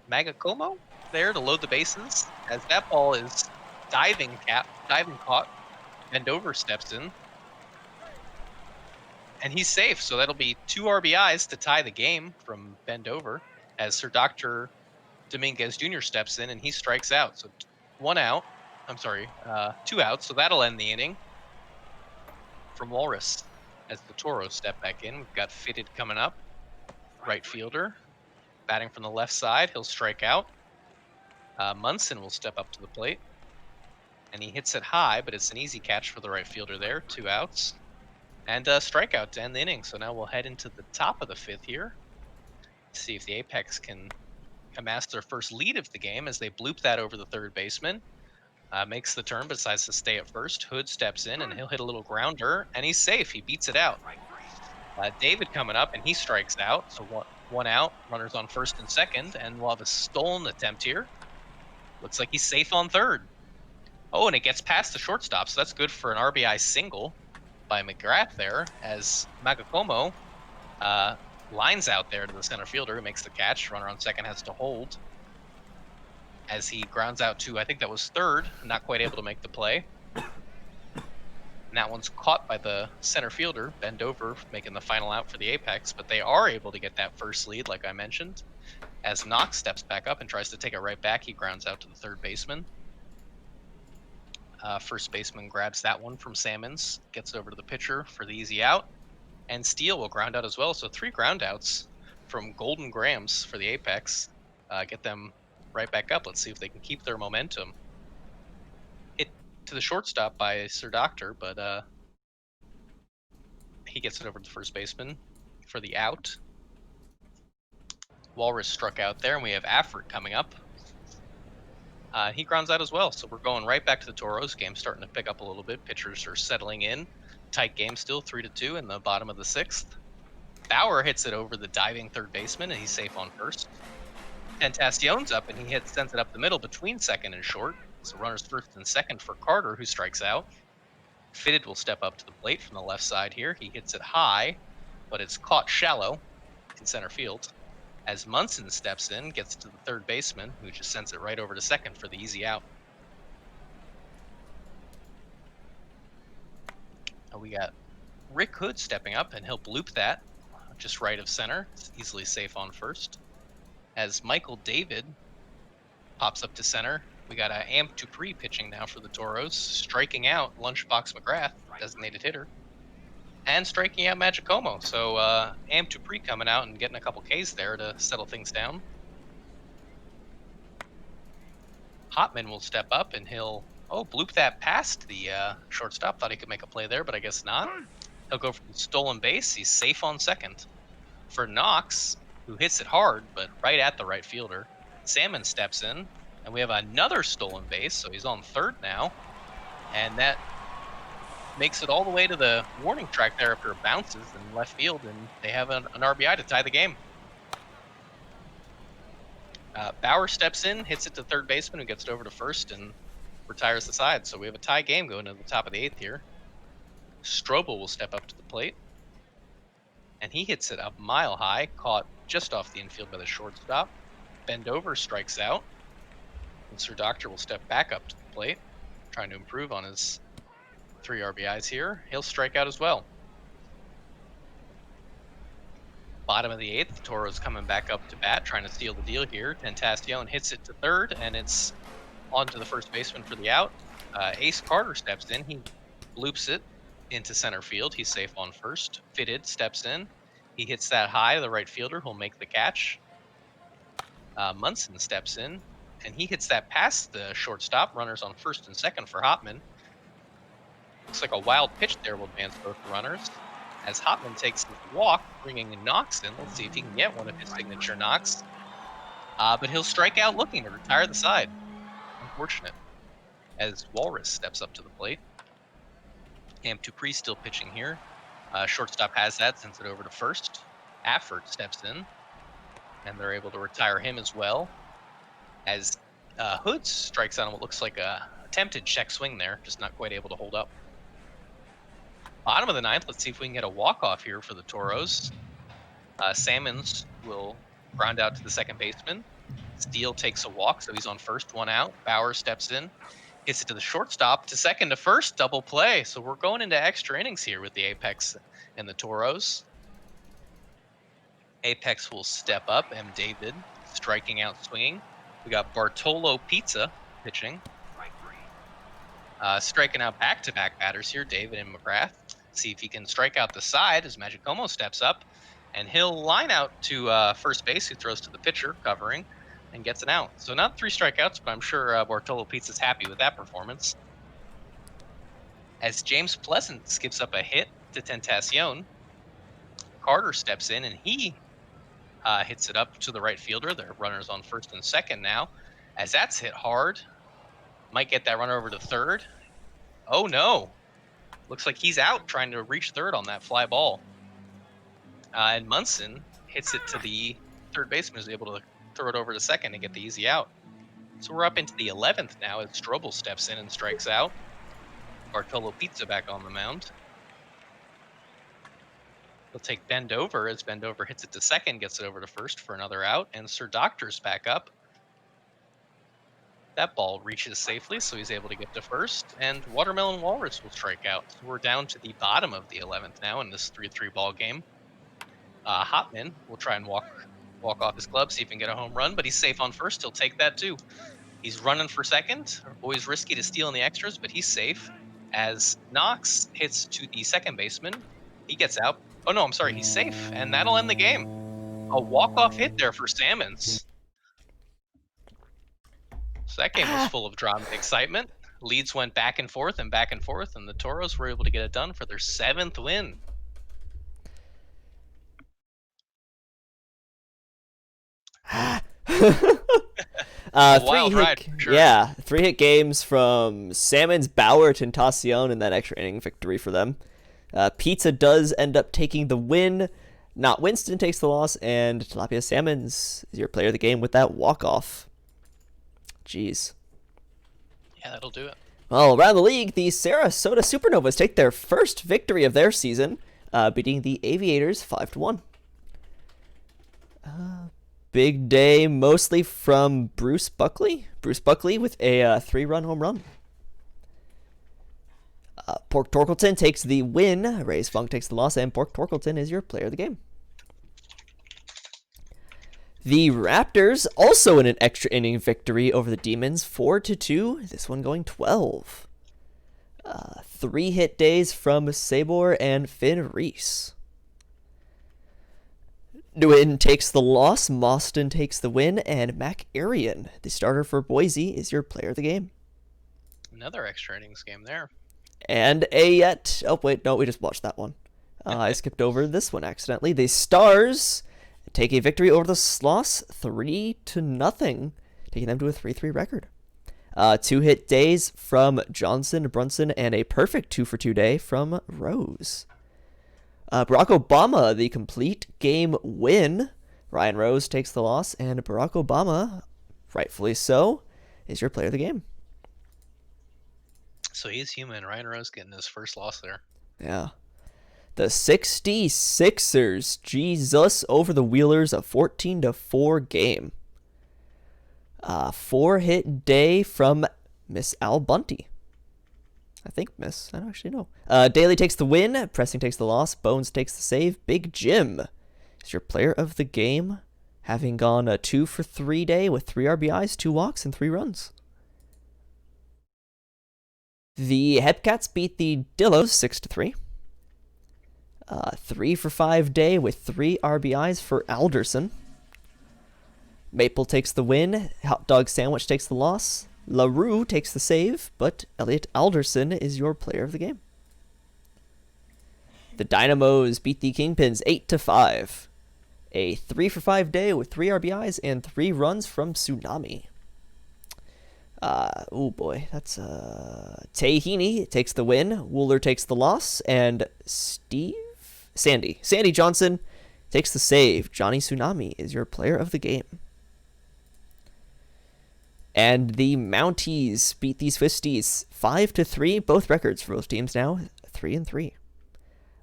Magacomo there to load the bases, as that ball is diving caught. Bendover steps in, and he's safe. So that'll be 2 RBIs to tie the game from Bendover, as Sir Dr. Dominguez Jr. steps in and he strikes out. So 2 outs. So that'll end the inning from Walrus. As the Toros step back in, we've got Fitted coming up, right fielder, batting from the left side. He'll strike out. Munson will step up to the plate, and he hits it high, but it's an easy catch for the right fielder there. 2 outs, and a strikeout to end the inning. So now we'll head into the top of the 5th here, see if the Apex can amass their first lead of the game as they bloop that over the third baseman. Makes the turn, but decides to stay at first. Hood steps in, and he'll hit a little grounder, and he's safe. He beats it out. David coming up, and he strikes out. So 1 out, runners on first and second, and we'll have a stolen attempt here. Looks like he's safe on third. Oh, and it gets past the shortstop, so that's good for an RBI single by McGrath there, as Magacomo lines out there to the center fielder, who makes the catch. Runner on second has to hold. as he grounds out to, I think that was third, not quite able to make the play. And that one's caught by the center fielder, bend over, making the final out for the Apex, but they are able to get that first lead, like I mentioned. As Knox steps back up and tries to take it right back, he grounds out to the third baseman. First baseman grabs that one from Salmons, gets it over to the pitcher for the easy out, and Steele will ground out as well. So 3 ground outs from Golden Grams for the Apex. Get them right back up. Let's see if they can keep their momentum. Hit to the shortstop by Sir Doctor, but he gets it over to the first baseman for the out. Walrus struck out there, and we have Afford coming up. He grounds out as well, so we're going right back to the Toros. Game starting to pick up a little bit. Pitchers are settling in. Tight game still, 3-2 in the bottom of the 6th. Bauer hits it over the diving third baseman, and he's safe on first. Tentacion's up, and he sends it up the middle between second and short. So runners first and second for Carter, who strikes out. Fitted will step up to the plate from the left side here. He hits it high, but it's caught shallow in center field. As Munson steps in, gets to the third baseman, who just sends it right over to second for the easy out. We got Rick Hood stepping up, and he'll bloop that just right of center. It's easily safe on first. As Michael David pops up to center, we got Amp Dupree pitching now for the Toros, striking out Lunchbox McGrath, designated hitter, and striking out Magicomo. So Amp Dupree coming out and getting a couple Ks there to settle things down. Hotman will step up, and he'll bloop that past the shortstop. Thought he could make a play there, but I guess not. He'll go for the stolen base. He's safe on second. For Knox, who hits it hard, but right at the right fielder, Salmon steps in, and we have another stolen base, so he's on third now. And that makes it all the way to the warning track there after it bounces in left field, and they have an RBI to tie the game. Bauer steps in, hits it to third baseman, who gets it over to first and retires the side. So we have a tie game going to the top of the 8th here. Strobel will step up to the plate, and he hits it up mile high, caught just off the infield by the shortstop. Bend over, strikes out. And Sir Doctor will step back up to the plate, trying to improve on his 3 RBIs here. He'll strike out as well. Bottom of the 8th, the Toros coming back up to bat, trying to steal the deal here. Tentacion hits it to third, and it's on to the first baseman for the out. Ace Carter steps in. He bloops it into center field. He's safe on first. Fitted steps in. He hits that high. The right fielder who'll make the catch. Munson steps in, and he hits that past the shortstop. Runners on first and second for Hotman. Looks like a wild pitch there will advance both runners. As Hotman takes his walk, bringing Knox in. Let's see if he can get one of his signature knocks. But he'll strike out looking to retire the side. Unfortunate. As Walrus steps up to the plate. Amp Dupree still pitching here. Shortstop has that, sends it over to first. Afford steps in, and they're able to retire him as well. As Hood strikes on what looks like a attempted check swing there, just not quite able to hold up. Bottom of the 9th, let's see if we can get a walk-off here for the Toros. Salmons will ground out to the second baseman. Steele takes a walk, so he's on first, 1 out. Bauer steps in, hits it to the shortstop, to second to first, double play. So we're going into extra innings here with the Apex and the Toros. Apex will step up, M. David striking out, swinging. We got Bartolo Pizza pitching. Striking out back-to-back batters here, David and McGrath. See if he can strike out the side as Magicomo steps up, and he'll line out to first base, who throws to the pitcher, covering, and gets an out. So not 3 strikeouts, but I'm sure Bartolo Pizza's happy with that performance. As James Pleasant skips up a hit to Tentacion, Carter steps in, and he hits it up to the right fielder. There are runners on first and second now. As that's hit hard, might get that runner over to third. Oh no! Looks like he's out trying to reach third on that fly ball. And Munson hits it to the third baseman, who's able to throw it over to second and get the easy out. So we're up into the 11th now as Strobel steps in and strikes out. Bartolo Pizza back on the mound. He'll take Bend over as Bend over hits it to second, gets it over to first for another out, and Sir Doctor's back up. That ball reaches safely, so he's able to get to first, and Watermelon Walrus will strike out. So we're down to the bottom of the 11th now in this 3-3 ball game. Hotman will try and walk off his club, see if he can get a home run, but he's safe on first. He'll take that too. He's running for second. Always risky to steal in the extras, but he's safe. As Knox hits to the second baseman, he gets out. Oh no, I'm sorry, he's safe, and that'll end the game. A walk-off hit there for Salmons. So that game was full of drama and excitement. Leads went back and forth, and the Toros were able to get it done for their 7th win. Wild ride, for sure. Yeah, 3-hit games from Salmons, Bauer, Tentacion, and that extra inning victory for them. Pizza does end up taking the win. Not Winston takes the loss, and Tilapia Salmons is your player of the game with that walk-off. Jeez. Yeah, that'll do it. Well, around the league, the Sarasota Supernovas take their first victory of their season, beating the Aviators 5-1. Big day mostly from Bruce Buckley. Bruce Buckley with a 3-run home run. Pork Torkelton takes the win. Ray's Funk takes the loss, and Pork Torkelton is your player of the game. The Raptors also in an extra inning victory over the Demons, 4-2. This one going 12. 3-hit days from Sabor and Finn Reese. Nguyen takes the loss, Mostyn takes the win, and Mac Arian, the starter for Boise, is your player of the game. Another extra innings game there. And oh wait, no, we just watched that one. I skipped over this one accidentally. The Stars take a victory over the Sloss, 3-0, taking them to a 3-3 record. 2-hit days from Johnson, Brunson, and a perfect 2-for-2 day from Rose. Barack Obama, the complete game win. Ryan Rose takes the loss, and Barack Obama, rightfully so, is your player of the game. So he's human. Ryan Rose getting his first loss there. Yeah. The 66ers, Jesus, over the Wheelers, a 14-4 game. 4-hit day from Miss Al Bunty. I think Miss. I don't actually know. Daly takes the win. Pressing takes the loss. Bones takes the save. Big Jim is your player of the game, having gone a 2-for-3 day with 3 RBIs, 2 walks, and 3 runs. The Hepcats beat the Dillos 6-3. 3-for-5 day with 3 RBIs for Alderson. Maple takes the win. Hot Dog Sandwich takes the loss. LaRue takes the save, but Elliot Alderson is your player of the game. The Dynamos beat the Kingpins 8-5. A 3-for-5 day with 3 RBIs and 3 runs from Tsunami. Oh boy, that's Tahini takes the win. Wooler takes the loss, and Sandy Johnson takes the save. Johnny Tsunami is your player of the game. And the Mounties beat these Fisties 5-3. Both records for both teams now 3-3.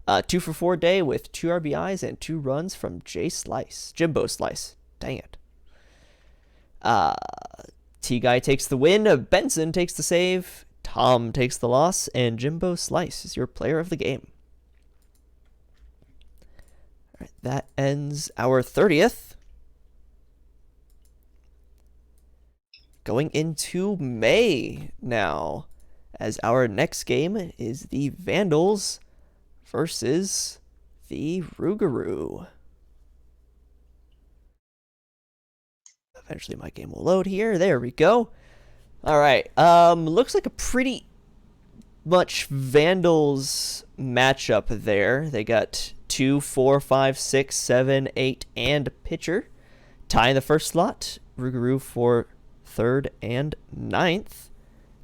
2-for-4 day with 2 RBIs and 2 runs from Jimbo Slice. Dang it. T-Guy takes the win. Benson takes the save. Tom takes the loss, and Jimbo Slice is your player of the game. All right, that ends our 30th. Going into May now, as our next game is the Vandals versus the Rougarou. Eventually my game will load here. There we go. All right. Looks like a pretty much Vandals matchup there. They got 2, 4, 5, 6, 7, 8, and pitcher. Tie in the first slot. Rougarou for 3rd and 9th.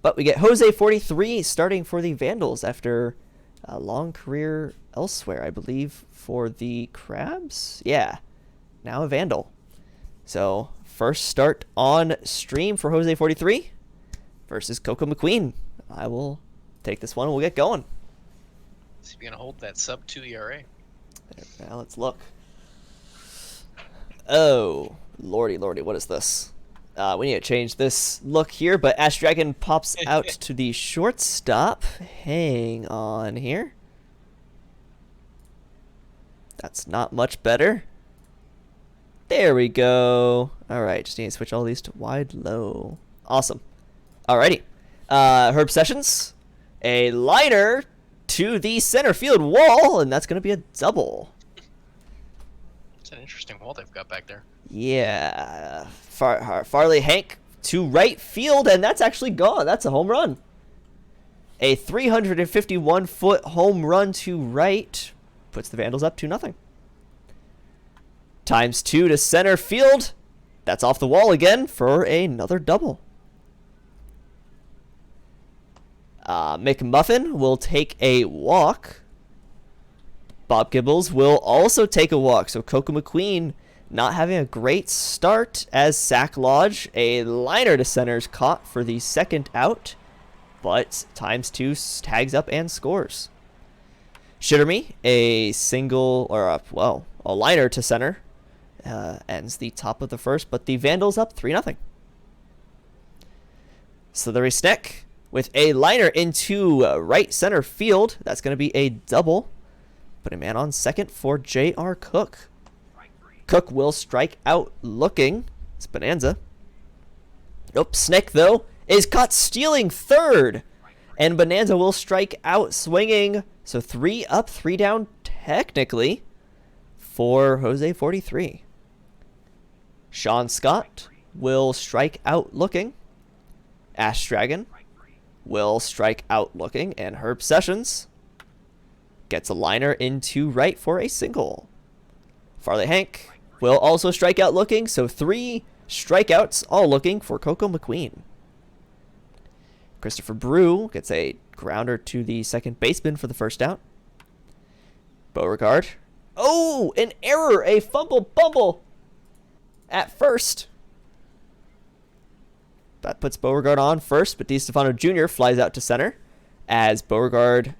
But we get Jose 43 starting for the Vandals after a long career elsewhere, I believe, for the Crabs. Yeah, now a Vandal. So first start on stream for Jose 43 versus Coco McQueen. I will take this one and we'll get going. See if you're going to hold that sub-2 ERA. Now let's look. Oh, lordy, what is this? We need to change this look here, but Ash Dragon pops out to the shortstop. Hang on here. That's not much better. There we go. All right, just need to switch all these to wide low. Awesome. Alrighty. Herb Sessions, a liner to the center field wall, and that's going to be a double. It's an interesting wall they've got back there. Yeah. Farley Hank to right field, and that's actually gone. That's a home run. A 351-foot home run to right puts the Vandals up 2-0. Times 2 to center field. That's off the wall again for another double. McMuffin will take a walk. Bob Gibbles will also take a walk. So Coco McQueen not having a great start as Sack Lodge. A liner to center is caught for the second out. But times 2 tags up and scores. Shitterme, a single, or a liner to center. Ends the top of the first, but the Vandals up 3-0. Slithery Sneck with a liner into right center field. That's going to be a double. Put a man on second for J.R. Cook. Cook will strike out looking. It's Bonanza. Nope, Sneck, though, is caught stealing third. And Bonanza will strike out swinging. So 3 up, 3 down, technically, for Jose 43. Sean Scott will strike out looking. Ash Dragon will strike out looking. And Herb Sessions gets a liner into right for a single. Farley Hank will also strike out looking. So 3 strikeouts all looking for Coco McQueen. Christopher Brew gets a grounder to the second baseman for the first out. Beauregard. Oh, an error. A fumble bumble at first. That puts Beauregard on first, but DiStefano Jr. flies out to center as Beauregard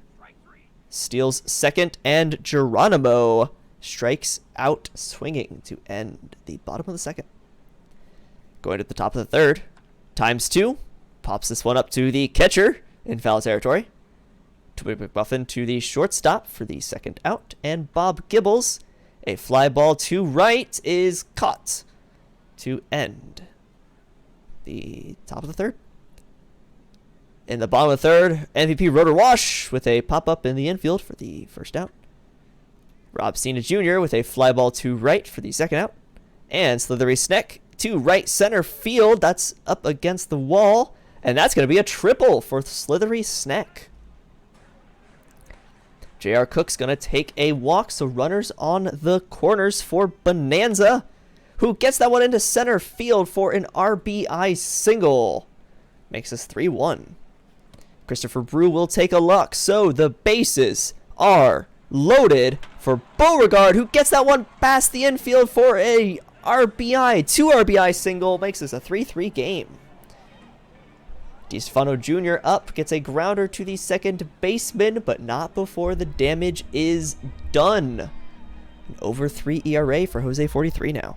steals second, and Geronimo strikes out swinging to end the bottom of the second. Going to the top of the third, times 2, pops this one up to the catcher in foul territory. Toby McMuffin to the shortstop for the second out, and Bob Gibbles, a fly ball to right, is caught to end the top of the third. In the bottom of the third, MVP Rotor Wash with a pop-up in the infield for the first out. Rob Cena Jr. with a fly ball to right for the second out. And Slithery Sneck to right center field. That's up against the wall. And that's going to be a triple for Slithery Sneck. J.R. Cook's going to take a walk, so runners on the corners for Bonanza, who gets that one into center field for an RBI single. Makes us 3-1. Christopher Brew will take a luck, so the bases are loaded for Beauregard, who gets that one past the infield for a RBI. 2 RBI single, makes this a 3-3 game. DiStefano Jr. up, gets a grounder to the second baseman, but not before the damage is done. An over 3 ERA for Jose 43 now.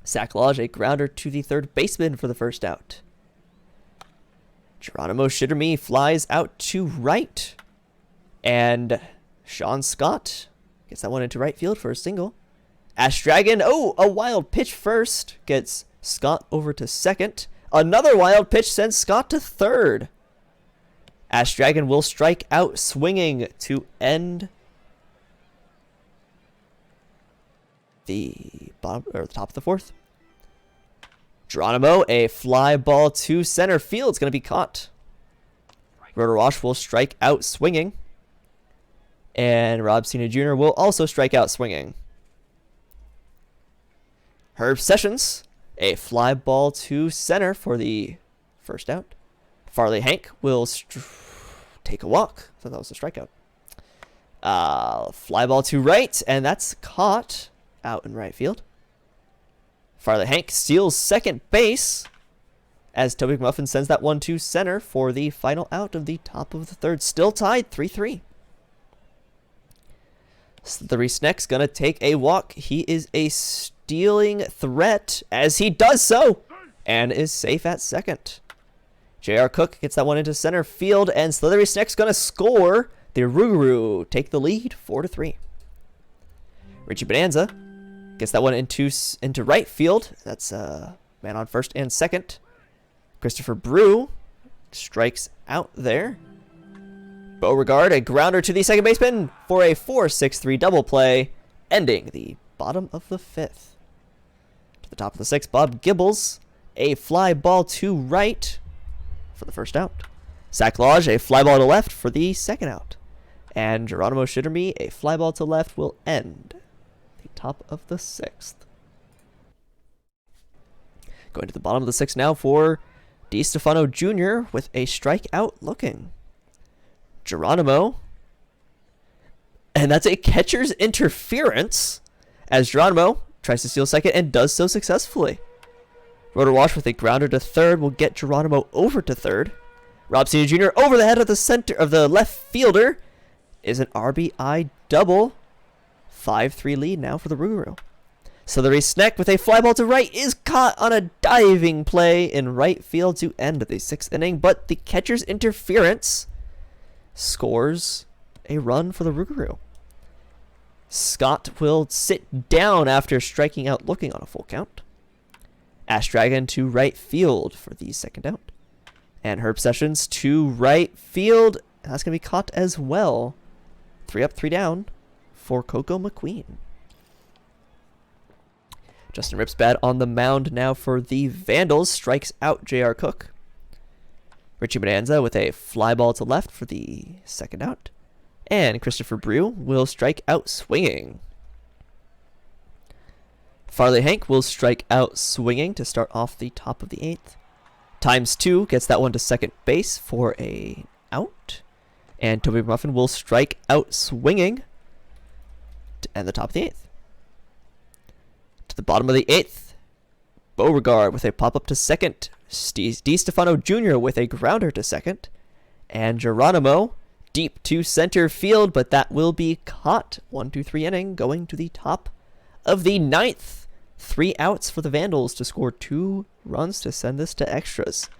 Sack Lodge, a grounder to the third baseman for the first out. Geronimo Shitterme flies out to right. And Sean Scott gets that one into right field for a single. Ash Dragon, oh, a wild pitch first, gets Scott over to second. Another wild pitch sends Scott to third. Ash Dragon will strike out swinging to end the bottom or the top of the fourth. Geronimo, a fly ball to center field. It's going to be caught. Rotor Wash will strike out swinging. And Rob Cena Jr. will also strike out swinging. Herb Sessions, a fly ball to center for the first out. Farley Hank will take a walk. I thought that was a strikeout. Fly ball to right, and that's caught out in right field. Farley Hank steals second base as Toby McMuffin sends that one to center for the final out of the top of the third. Still tied 3-3. Slithery Sneck's going to take a walk. He is a stealing threat as he does so and is safe at second. J.R. Cook gets that one into center field, and Slithery Snake's going to score. The Rougarou take the lead 4-3. Richie Bonanza gets that one into right field. That's man on first and second. Christopher Brew strikes out there. Beauregard, a grounder to the second baseman for a 4-6-3 double play, ending the bottom of the fifth. To the top of the sixth, Bob Gibbles, a fly ball to right for the first out. Zach Lodge, a fly ball to left for the second out. And Geronimo Shitterme, a fly ball to left, will end the top of the sixth. Going to the bottom of the sixth now for DiStefano Jr. with a strikeout looking. Geronimo. And that's a catcher's interference as Geronimo tries to steal second and does so successfully. Rotor Wash with a grounder to third will get Geronimo over to third. Rob Senior Jr. over the head of the center of the left fielder is an RBI double. 5-3 lead now for the Rougarou. Slithery Snack with a fly ball to right is caught on a diving play in right field to end the sixth inning, but the catcher's interference scores a run for the Rougarou. Scott will sit down after striking out looking on a full count. Ash Dragon to right field for the second out. And Herb Sessions to right field. That's going to be caught as well. 3 up, 3 down for Coco McQueen. Justin Ripsbad on the mound now for the Vandals. Strikes out J.R. Cook. Richie Bonanza with a fly ball to left for the second out. And Christopher Brew will strike out swinging. Farley Hank will strike out swinging to start off the top of the eighth. Times 2 gets that one to second base for a out. And Toby Muffin will strike out swinging to end the top of the eighth. To the bottom of the eighth, Beauregard with a pop-up to second. DiStefano Jr. with a grounder to second. And Geronimo deep to center field, but that will be caught. 1-2-3 inning going to the top of the ninth. 3 outs for the Vandals to score 2 runs to send this to extras.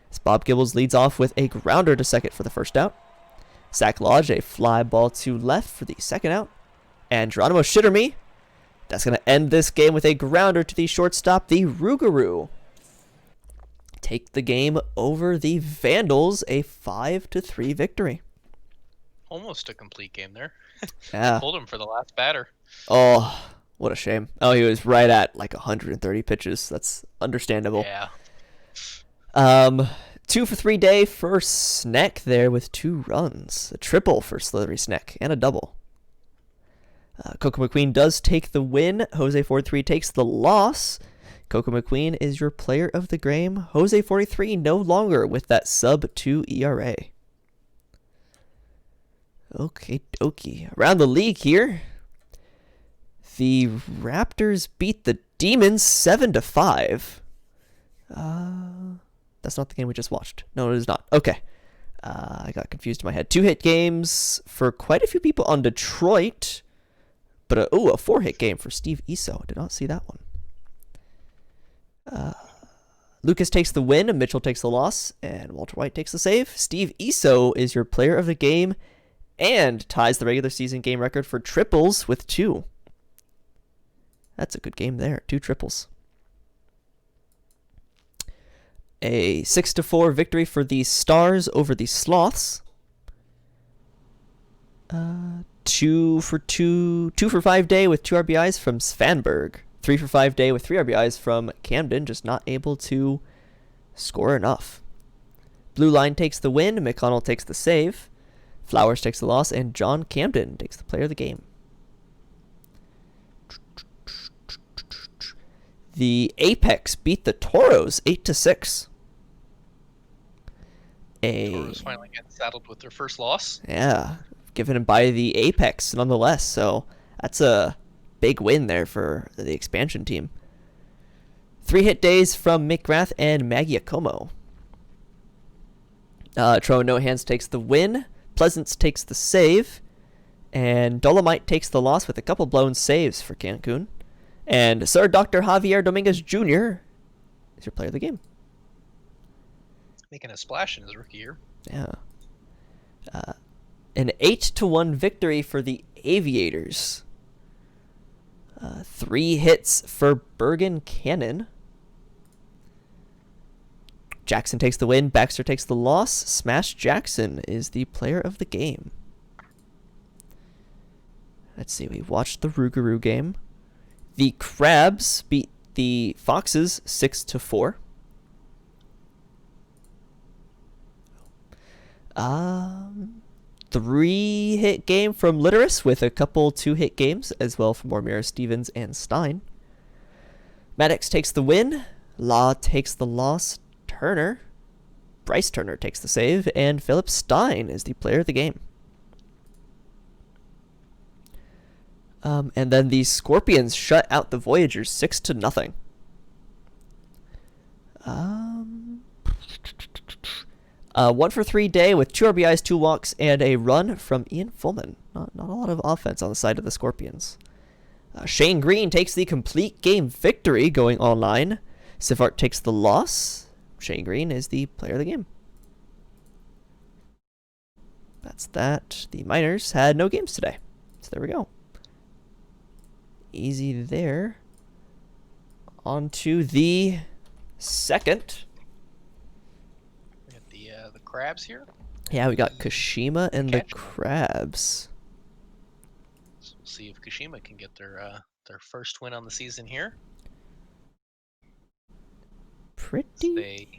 As Bob Gibbles leads off with a grounder to second for the first out. Zach Lodge, a fly ball to left for the second out. And Geronimo Shitterme, that's going to end this game with a grounder to the shortstop. The Rougarou take the game over the Vandals, a 5-3 victory. Almost a complete game there. Yeah. Pulled him for the last batter. Oh, what a shame. Oh, he was right at like 130 pitches. That's understandable. Yeah. 2 for 3 day for Sneck there with 2 runs. A triple for Slithery Sneck and a double. Coco McQueen does take the win. Jose 43 takes the loss. Coco McQueen is your player of the game. Jose 43 no longer with that sub-2 ERA. Okay, dokie. Around the league here, the Raptors beat the Demons 7-5. That's not the game we just watched. No, it is not. Okay. I got confused in my head. 2-hit games for quite a few people on Detroit. But a 4-hit game for Steve Iso. Did not see that one. Lucas takes the win. Mitchell takes the loss. And Walter White takes the save. Steve Iso is your player of the game and ties the regular season game record for triples with 2. That's a good game there. 2 triples. A 6-4 victory for the Stars over the Sloths. 2 for 5 day with 2 RBIs from Svanberg. 3 for 5 day with 3 RBIs from Camden, just not able to score enough. Blue Line takes the win. McConnell takes the save. Flowers takes the loss, and John Camden takes the player of the game. The Apex beat the Toros 8-6. Toros finally getting saddled with their first loss. Yeah, given by the Apex nonetheless. So that's a big win there for the expansion team. 3 hit days from McGrath and Maggiacomo. Tro No Hands takes the win. Pleasance takes the save. And Dolomite takes the loss with a couple blown saves for Cancun. And Sir Dr. Javier Dominguez Jr. is your player of the game. Making a splash in his rookie year. Yeah. An 8-1 victory for the Aviators. 3 hits for Bergen Cannon. Jackson takes the win. Baxter takes the loss. Smash Jackson is the player of the game. Let's see. We watched the Rougarou game. The Crabs beat the Foxes 6-4. 3-hit game from Literis with a couple 2-hit games as well from Mormira, Stevens, and Stein. Maddox takes the win. Law takes the loss. Bryce Turner takes the save, and Philip Stein is the player of the game. And then the Scorpions shut out the Voyagers 6-0. 1-for-3 day with 2 RBIs, 2 walks, and a run from Ian Fullman. Not a lot of offense on the side of the Scorpions. Shane Green takes the complete game victory going online. Sifart takes the loss. Shane Green is the player of the game. That's that. The Miners had no games today. So there we go. Easy there. On to the second. We got the Crabs here. Yeah, we got Kashima and the Kachima. Crabs. So we'll see if Kashima can get their first win on the season here. Pretty.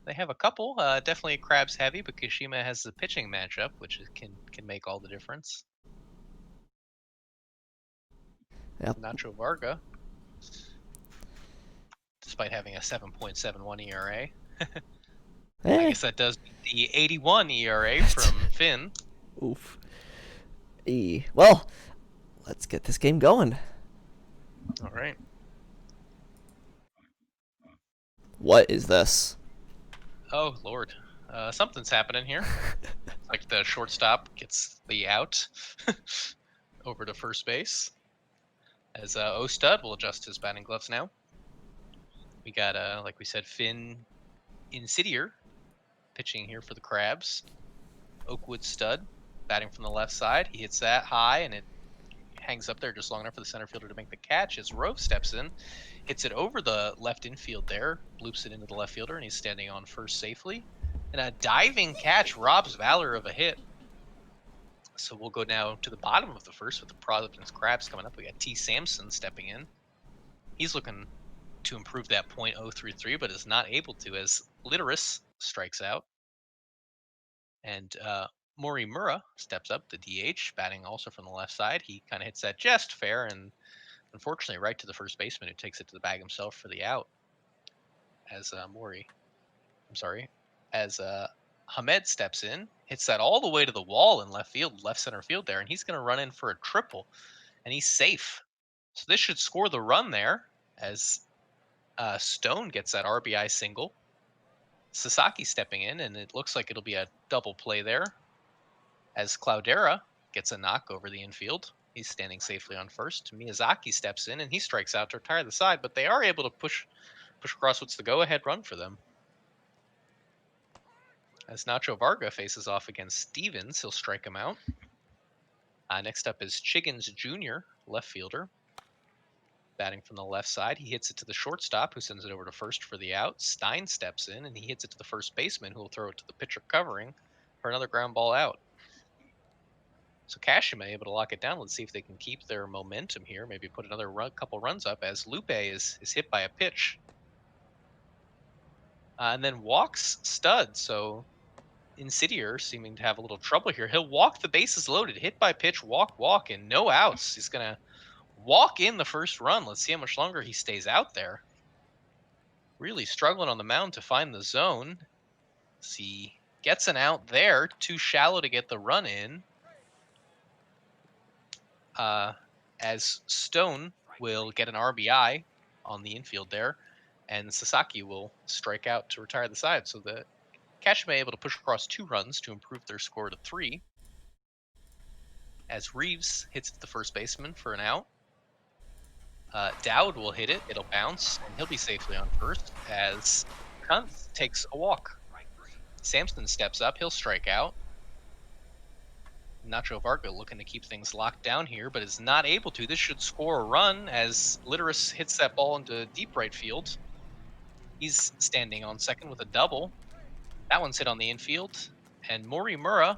They have a couple. Definitely Crabs heavy, but Kashima has the pitching matchup, which can make all the difference. Yep. Nacho Varga, despite having a 7.71 ERA. I guess that does the 81 ERA from Finn. Oof. Well, let's get this game going. All right. What is this? Oh, Lord. Something's happening here. Like the shortstop gets the out over to first base. As O-Stud will adjust his batting gloves now. We got, like we said, Finn Insidier pitching here for the Crabs. Oakwood Stud batting from the left side. He hits that high, and it hangs up there just long enough for the center fielder to make the catch. As Rove steps in, hits it over the left infield there, bloops it into the left fielder, and he's standing on first safely. And a diving catch robs Valor of a hit. So we'll go now to the bottom of the first with the Providence Crabs coming up. We got T. Sampson stepping in. He's looking to improve that .033, but is not able to as Literis strikes out. And Maury Murrah steps up, the DH, batting also from the left side. He kind of hits that just fair, and unfortunately right to the first baseman, who takes it to the bag himself for the out. As Hamed steps in, hits that all the way to the wall in left field, left center field there, and he's going to run in for a triple, and he's safe. So this should score the run there as Stone gets that RBI single. Sasaki stepping in, and it looks like it'll be a double play there as Cloudera gets a knock over the infield. He's standing safely on first. Miyazaki steps in, and he strikes out to retire the side, but they are able to push across what's the go-ahead run for them. As Nacho Varga faces off against Stevens, he'll strike him out. Next up is Chiggins Jr., left fielder. Batting from the left side, he hits it to the shortstop, who sends it over to first for the out. Stein steps in, and he hits it to the first baseman, who will throw it to the pitcher covering for another ground ball out. So Kashima able to lock it down. Let's see if they can keep their momentum here. Maybe put another couple runs up as Lupe is hit by a pitch. And then walks Stud, so Insidier seeming to have a little trouble here. He'll walk the bases loaded, hit by pitch, walk, and no outs. He's going to walk in the first run. Let's see how much longer he stays out there. Really struggling on the mound to find the zone. He gets an out there, too shallow to get the run in. As Stone will get an RBI on the infield there, and Sasaki will strike out to retire the side. So the Kashima able to push across 2 runs to improve their score to 3. As Reeves hits the first baseman for an out. Dowd will hit it. It'll bounce, and he'll be safely on first as Kuntz takes a walk. Samson steps up. He'll strike out. Nacho Varga looking to keep things locked down here, but is not able to. This should score a run as Literis hits that ball into deep right field. He's standing on second with a double. That one's hit on the infield. And Morimura,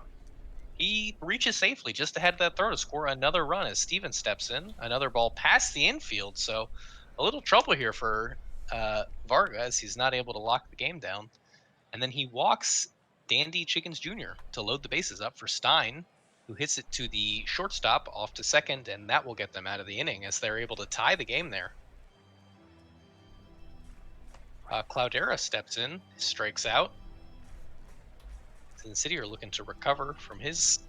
he reaches safely just ahead of that throw to score another run as Steven steps in. Another ball past the infield. So a little trouble here for Varga as he's not able to lock the game down. And then he walks Dandy Chickens Jr. to load the bases up for Stein, who hits it to the shortstop off to second, and that will get them out of the inning as they're able to tie the game there. Cloudera steps in, strikes out. Sin City are looking to recover from his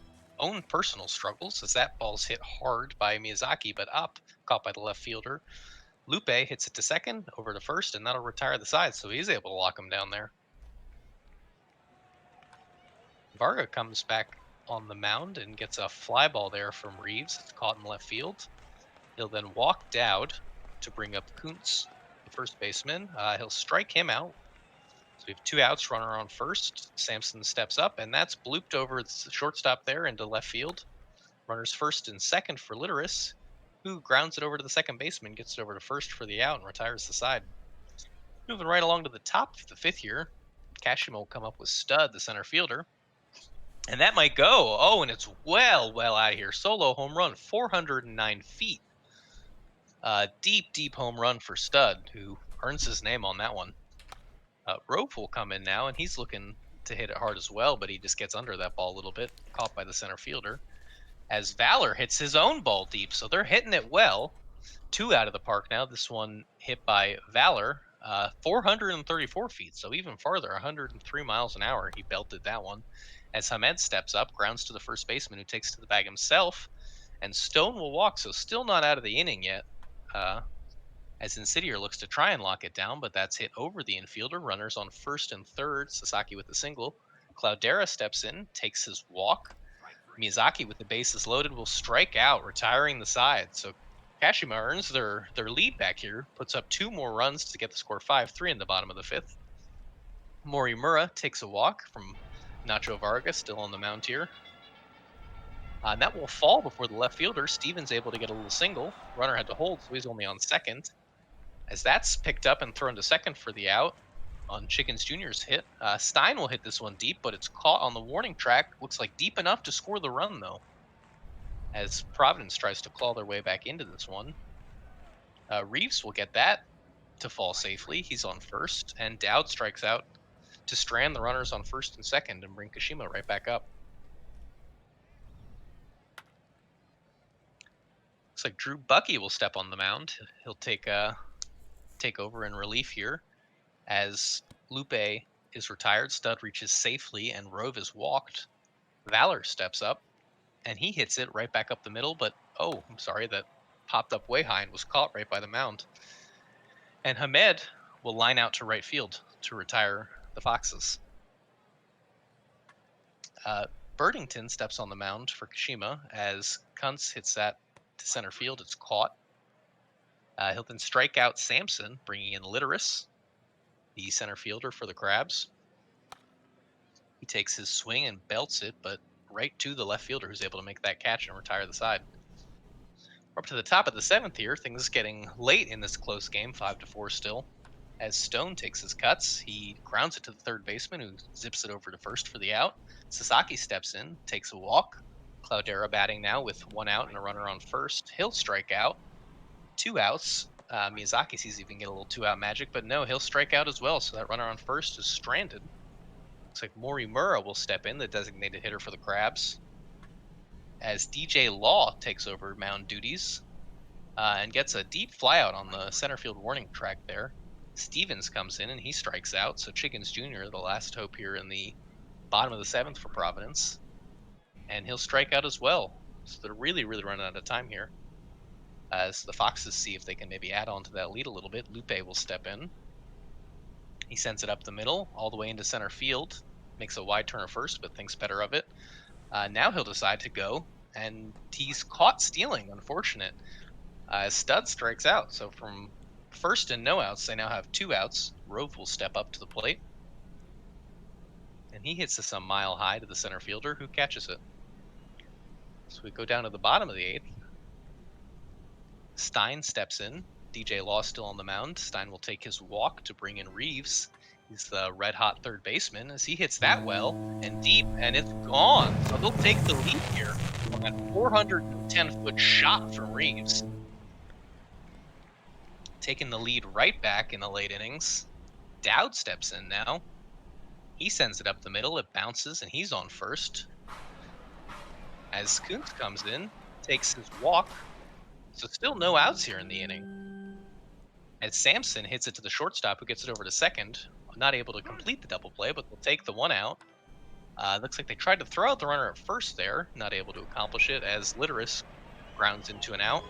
own personal struggles as that ball's hit hard by Miyazaki, but up, caught by the left fielder. Lupe hits it to second, over to first, and that'll retire the side, so he's able to lock him down there. Varga comes back on the mound and gets a fly ball there from Reeves. It's caught in left field. He'll then walk Dowd to bring up Kuntz, the first baseman. He'll strike him out. So we have 2 outs, runner on first. Samson steps up, and that's blooped over the shortstop there into left field. Runners first and second for Literis, who grounds it over to the second baseman, gets it over to first for the out, and retires the side. Moving right along to the top of the 5th here, Kashima will come up with Stud, the center fielder. And that might go. Oh, and it's well out of here. Solo home run, 409 feet. Deep home run for Stud, who earns his name on that one. Rope will come in now, and he's looking to hit it hard as well, but he just gets under that ball a little bit, caught by the center fielder. As Valor hits his own ball deep, so they're hitting it well. 2 out of the park now. This one hit by Valor, 434 feet, so even farther, 103 miles an hour. He belted that one. As Hamed steps up, grounds to the first baseman, who takes to the bag himself, and Stone will walk, so still not out of the inning yet. As Insidier looks to try and lock it down, but that's hit over the infielder. Runners on first and third. Sasaki with the single. Cloudera steps in, takes his walk. Miyazaki with the bases loaded will strike out, retiring the side. So Kashima earns their lead back here, puts up 2 more runs to get the score 5-3 in the bottom of the 5th. Morimura takes a walk from Nacho Varga, still on the mound here. And that will fall before the left fielder. Steven's able to get a little single. Runner had to hold, so he's only on second. As that's picked up and thrown to second for the out on Chickens Jr.'s hit. Stein will hit this one deep, but it's caught on the warning track. Looks like deep enough to score the run, though, as Providence tries to claw their way back into this one. Reeves will get that to fall safely. He's on first, and Dowd strikes out to strand the runners on first and second and bring Kashima right back up. Looks like Drew Bucky will step on the mound. He'll take over in relief here as Lupe is retired. Stud reaches safely and Rove is walked. Valor steps up and he hits it right back up the middle, but oh, I'm sorry, that popped up way high and was caught right by the mound. And Hamed will line out to right field to retire the Foxes. Birdington steps on the mound for Kashima as Kuntz hits that to center field. It's caught. He'll then strike out Samson, bringing in Literis, the center fielder for the Crabs. He takes his swing and belts it, but right to the left fielder, who's able to make that catch and retire the side. We're up to the top of the 7th here. Things getting late in this close game, 5-4 still. As Stone takes his cuts, he grounds it to the third baseman, who zips it over to first for the out. Sasaki steps in, takes a walk. Cloudera batting now with 1 out and a runner on first. He'll strike out. 2 outs. Miyazaki sees if he can get a little 2-out magic, but no, he'll strike out as well, so that runner on first is stranded. Looks like Morimura will step in, the designated hitter for the Crabs, as DJ Law takes over mound duties and gets a deep flyout on the center field warning track there. Stevens comes in and he strikes out, so Chickens Jr., the last hope here in the bottom of the 7th for Providence, and he'll strike out as well. So they're really running out of time here. As the Foxes see if they can maybe add on to that lead a little bit, Lupe will step in. He sends it up the middle, all the way into center field. Makes a wide turn at first, but thinks better of it. Now he'll decide to go, and he's caught stealing, unfortunate. Stud strikes out. So from first and no outs, they now have 2 outs. Rove will step up to the plate. And he hits this a mile high to the center fielder, who catches it. So we go down to the bottom of the 8th. Stein steps in. DJ Law still on the mound. Stein will take his walk to bring in Reeves. He's the red hot third baseman as he hits that well and deep, and it's gone. So they'll take the lead here on that 410-foot shot from Reeves. Taking the lead right back in the late innings. Dowd steps in now. He sends it up the middle. It bounces, and he's on first. As Kuntz comes in, takes his walk. So still no outs here in the inning. As Sampson hits it to the shortstop, who gets it over to second. Not able to complete the double play, but they'll take the 1 out. Looks like they tried to throw out the runner at first there. Not able to accomplish it as Litteris grounds into an out.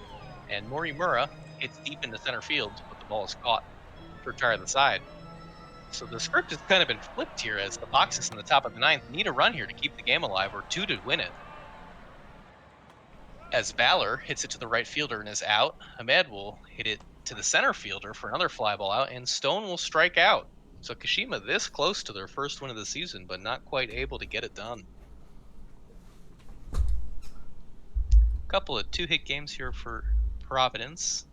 And Morimura hits deep into center field, but the ball is caught to retire the side. So the script has kind of been flipped here as the Foxes in the top of the 9th need a run here to keep the game alive, or 2 to win it. As Valor hits it to the right fielder and is out, Ahmed will hit it to the center fielder for another fly ball out, and Stone will strike out. So Kashima this close to their first win of the season, but not quite able to get it done. A couple of 2-hit games here for Providence.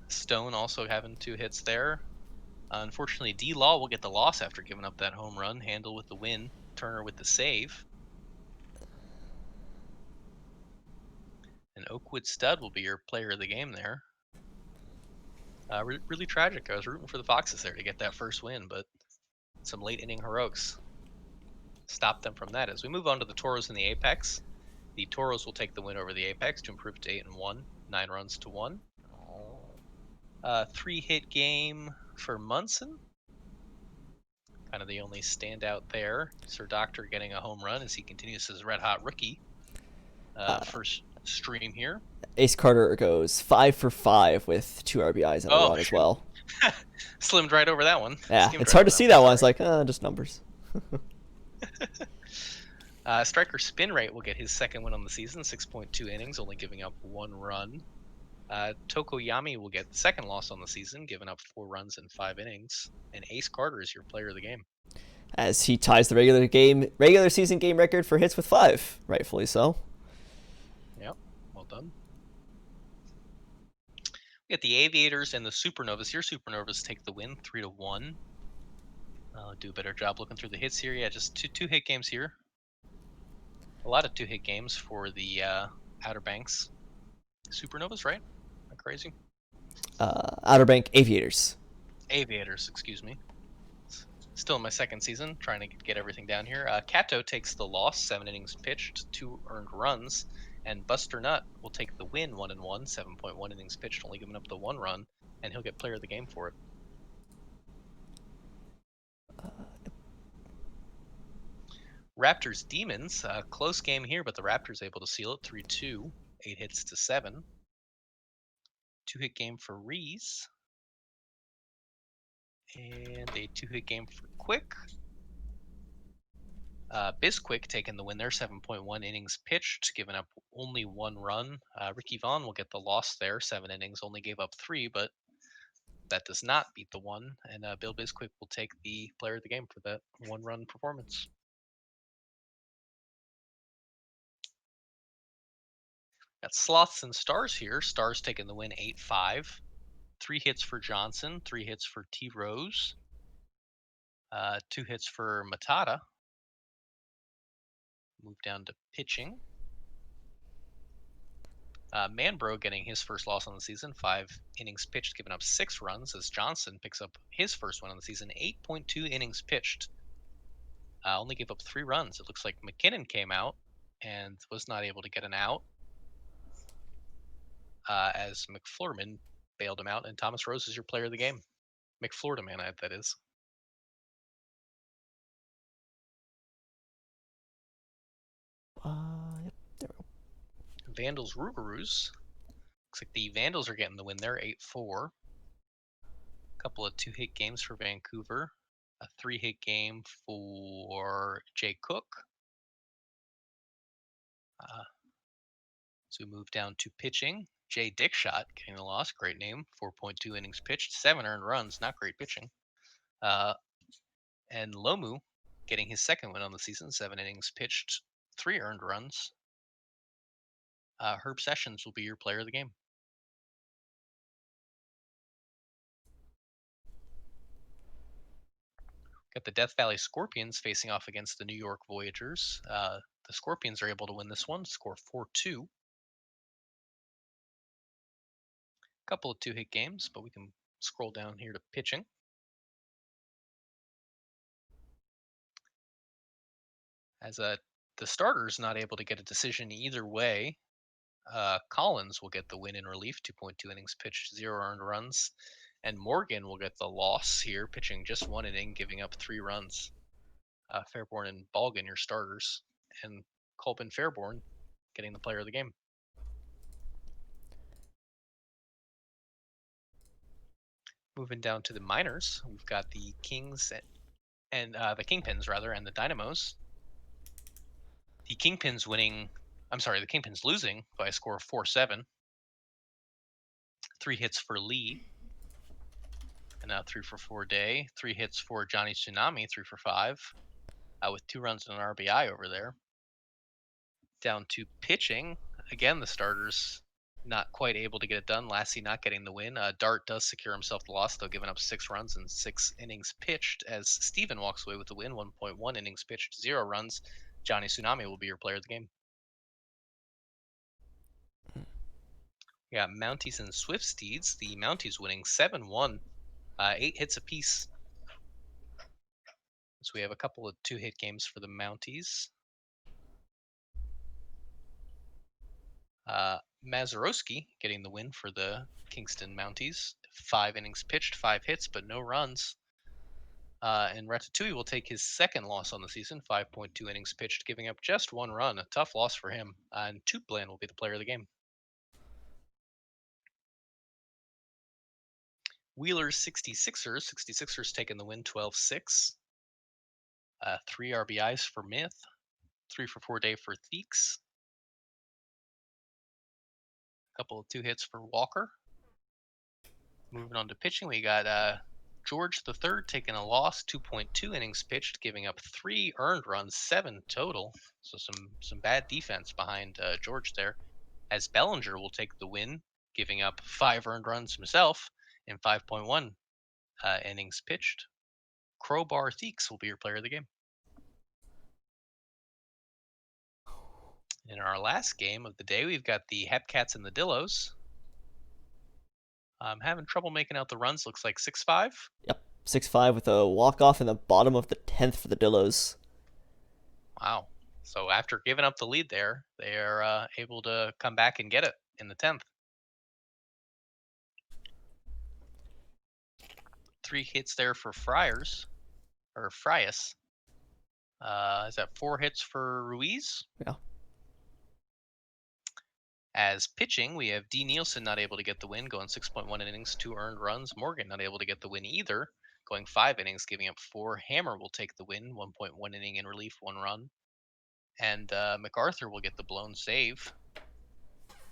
Stone also having 2 hits there. Unfortunately, D-Law will get the loss after giving up that home run. Handle with the win, Turner with the save. And Oakwood Stud will be your player of the game there. Really tragic. I was rooting for the Foxes there to get that first win, but some late inning heroics stopped them from that. As we move on to the Toros in the Apex, the Toros will take the win over the Apex to improve to 8-1, 9 runs to 1. 3-hit game for Munson. Kind of the only standout there. Sir Doctor getting a home run as he continues his red hot rookie first stream here. Ace Carter goes 5 for 5 with 2 RBIs and a run as well. Slimmed right over that one. Yeah, it's hard to see that one. It's like, just numbers. Striker Spin Rate will get his second win on the season, 6.2 innings, only giving up 1 run. Tokoyami will get the second loss on the season, giving up 4 runs in 5 innings. And Ace Carter is your player of the game, as he ties the regular season game record for hits with 5, rightfully so. Yep, well done. We got the Aviators and the Supernovas here. Supernovas take the win, 3-1. Do a better job looking through the hits here. Yeah, just two hit games here. A lot of 2-hit games for the Outer Banks Supernovas, right? Am I crazy? Outer Bank Aviators. Aviators, excuse me. Still in my second season, trying to get everything down here. Kato takes the loss, 7 innings pitched, 2 earned runs. And Buster Nutt will take the win, 1-1, 7.1 innings pitched, only giving up the 1 run, and he'll get player of the game for it. Raptors Demons, close game here, but the Raptors able to seal it, 3-2, 8 hits to 7. 2-hit game for Reese. And a 2-hit game for Quick. Bisquick taking the win there, 7.1 innings pitched, giving up only 1 run. Ricky Vaughn will get the loss there, 7 innings, only gave up 3, but that does not beat the 1. And Bill Bisquick will take the player of the game for that 1-run performance. Got Sloths and Stars here. Stars taking the win 8-5. 3 hits for Johnson, 3 hits for T. Rose, 2 hits for Matata. Move down to pitching. Manbro getting his first loss on the season, 5 innings pitched, giving up 6 runs, as Johnson picks up his first one on the season, 8.2 innings pitched. Only gave up 3 runs. It looks like McKinnon came out and was not able to get an out, as McFlurman bailed him out, and Thomas Rose is your player of the game. McFlorida, that is. Yep, there we go. Vandals Rougarous. Looks like the Vandals are getting the win there, 8-4. A couple of 2-hit games for Vancouver. A 3-hit game for Jay Cook. So we move down to pitching. Jay Dickshot getting the loss. Great name. 4.2 innings pitched, 7 earned runs. Not great pitching. And Lomu getting his second win on the season. 7 innings pitched, 3 earned runs. Herb Sessions will be your player of the game. Got the Death Valley Scorpions facing off against the New York Voyagers. The Scorpions are able to win this one, score 4-2. Couple of 2-hit games, but we can scroll down here to pitching. As the starter's not able to get a decision either way, Collins will get the win in relief, 2.2 innings pitched, 0 earned runs. And Morgan will get the loss here, pitching just 1 inning, giving up 3 runs. Fairborn and Balgan, your starters. And Colbin Fairborn getting the player of the game. Moving down to the minors, we've got the Kings and the Kingpins, rather, and the Dynamos. The Kingpins losing by a score of 4-7. 3 hits for Lee. And now 3 for 4 Day. 3 hits for Johnny Tsunami, 3 for 5. With 2 runs and an RBI over there. Down to pitching. Again, the starters not quite able to get it done. Lassie not getting the win. Dart does secure himself the loss, though, giving up 6 runs and 6 innings pitched, as Steven walks away with the win. 1.1 innings pitched, 0 runs. Johnny Tsunami will be your player of the game. We got Mounties and Swiftsteeds. The Mounties winning 7-1. 8 hits apiece. So we have a couple of 2-hit games for the Mounties. Mazurowski getting the win for the Kingston Mounties. 5 innings pitched, 5 hits, but no runs. And Ratatouille will take his second loss on the season, 5.2 innings pitched, giving up just 1 run. A tough loss for him. And Tuplan will be the player of the game. Wheelers 66ers. 66ers taking the win, 12-6. 3 RBIs for Myth. 3 for 4 Day for Theeks. Couple of 2 hits for Walker. Moving on to pitching, we got George the Third taking a loss, 2.2 innings pitched, giving up 3 earned runs, 7 total. So some bad defense behind George there. As Bellinger will take the win, giving up 5 earned runs himself in 5.1 innings pitched. Crowbar Theeks will be your player of the game. In our last game of the day, we've got the Hepcats and the Dillos. I'm having trouble making out the runs. Looks like 6-5. Yep, 6-5 with a walk-off in the bottom of the 10th for the Dillos. Wow. So after giving up the lead there, they are able to come back and get it in the 10th. 3 hits there for Frias. Is that 4 hits for Ruiz? Yeah. As pitching, we have D. Nielsen not able to get the win, going 6.1 innings, 2 earned runs. Morgan not able to get the win either, going 5 innings, giving up 4. Hammer will take the win, 1.1 inning in relief, 1 run. And MacArthur will get the blown save,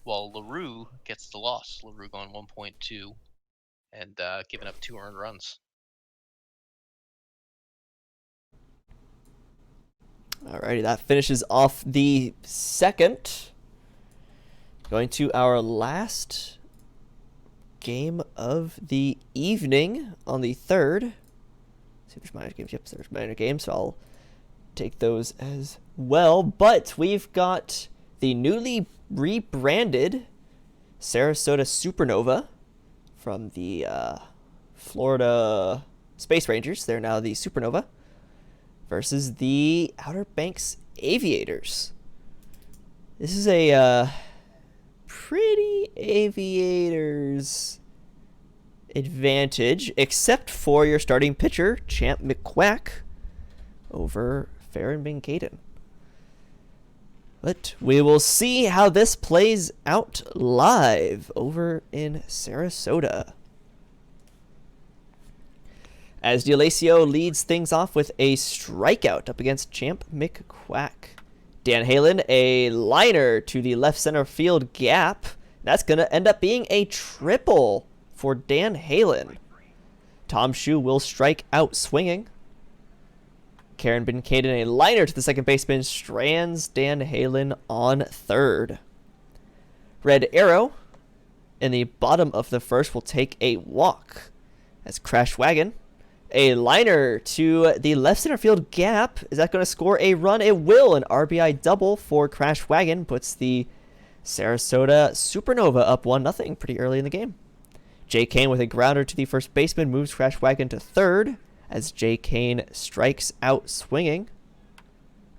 while LaRue gets the loss. LaRue going 1.2 and giving up 2 earned runs. Alrighty, that finishes off the second. Going to our last game of the evening on the third. Let's see if there's minor games. Yep, there's minor games, so I'll take those as well. But we've got the newly rebranded Sarasota Supernova from the Florida Space Rangers. They're now the Supernova versus the Outer Banks Aviators. This is a pretty Aviators advantage, except for your starting pitcher, Champ McQuack, over Farron Binkaden. But we will see how this plays out live over in Sarasota. As DeLacio leads things off with a strikeout up against Champ McQuack. Dan Halen, a liner to the left center field gap. That's going to end up being a triple for Dan Halen. Tom Shu will strike out swinging. Karen Binkaden, a liner to the second baseman, strands Dan Halen on third. Red Arrow in the bottom of the first will take a walk as Crash Wagon, a liner to the left center field gap. Is that going to score a run? It will. An RBI double for Crash Wagon puts the Sarasota Supernova up 1-0 pretty early in the game. Jay Kane with a grounder to the first baseman moves Crash Wagon to third as Jay Kane strikes out swinging.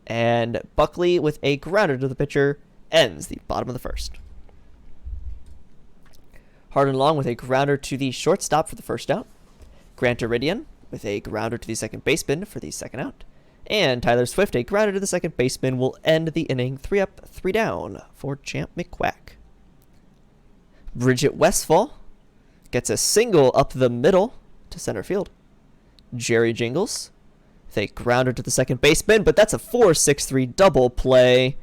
And Buckley with a grounder to the pitcher ends the bottom of the first. Hard and Long with a grounder to the shortstop for the first out. Grant Iridian with a grounder to the second baseman for the second out. And Tyler Swift, a grounder to the second baseman, will end the inning 3 up, 3 down for Champ McQuack. Bridget Westfall gets a single up the middle to center field. Jerry Jingles with a grounder to the second baseman, but that's a 4-6-3 double play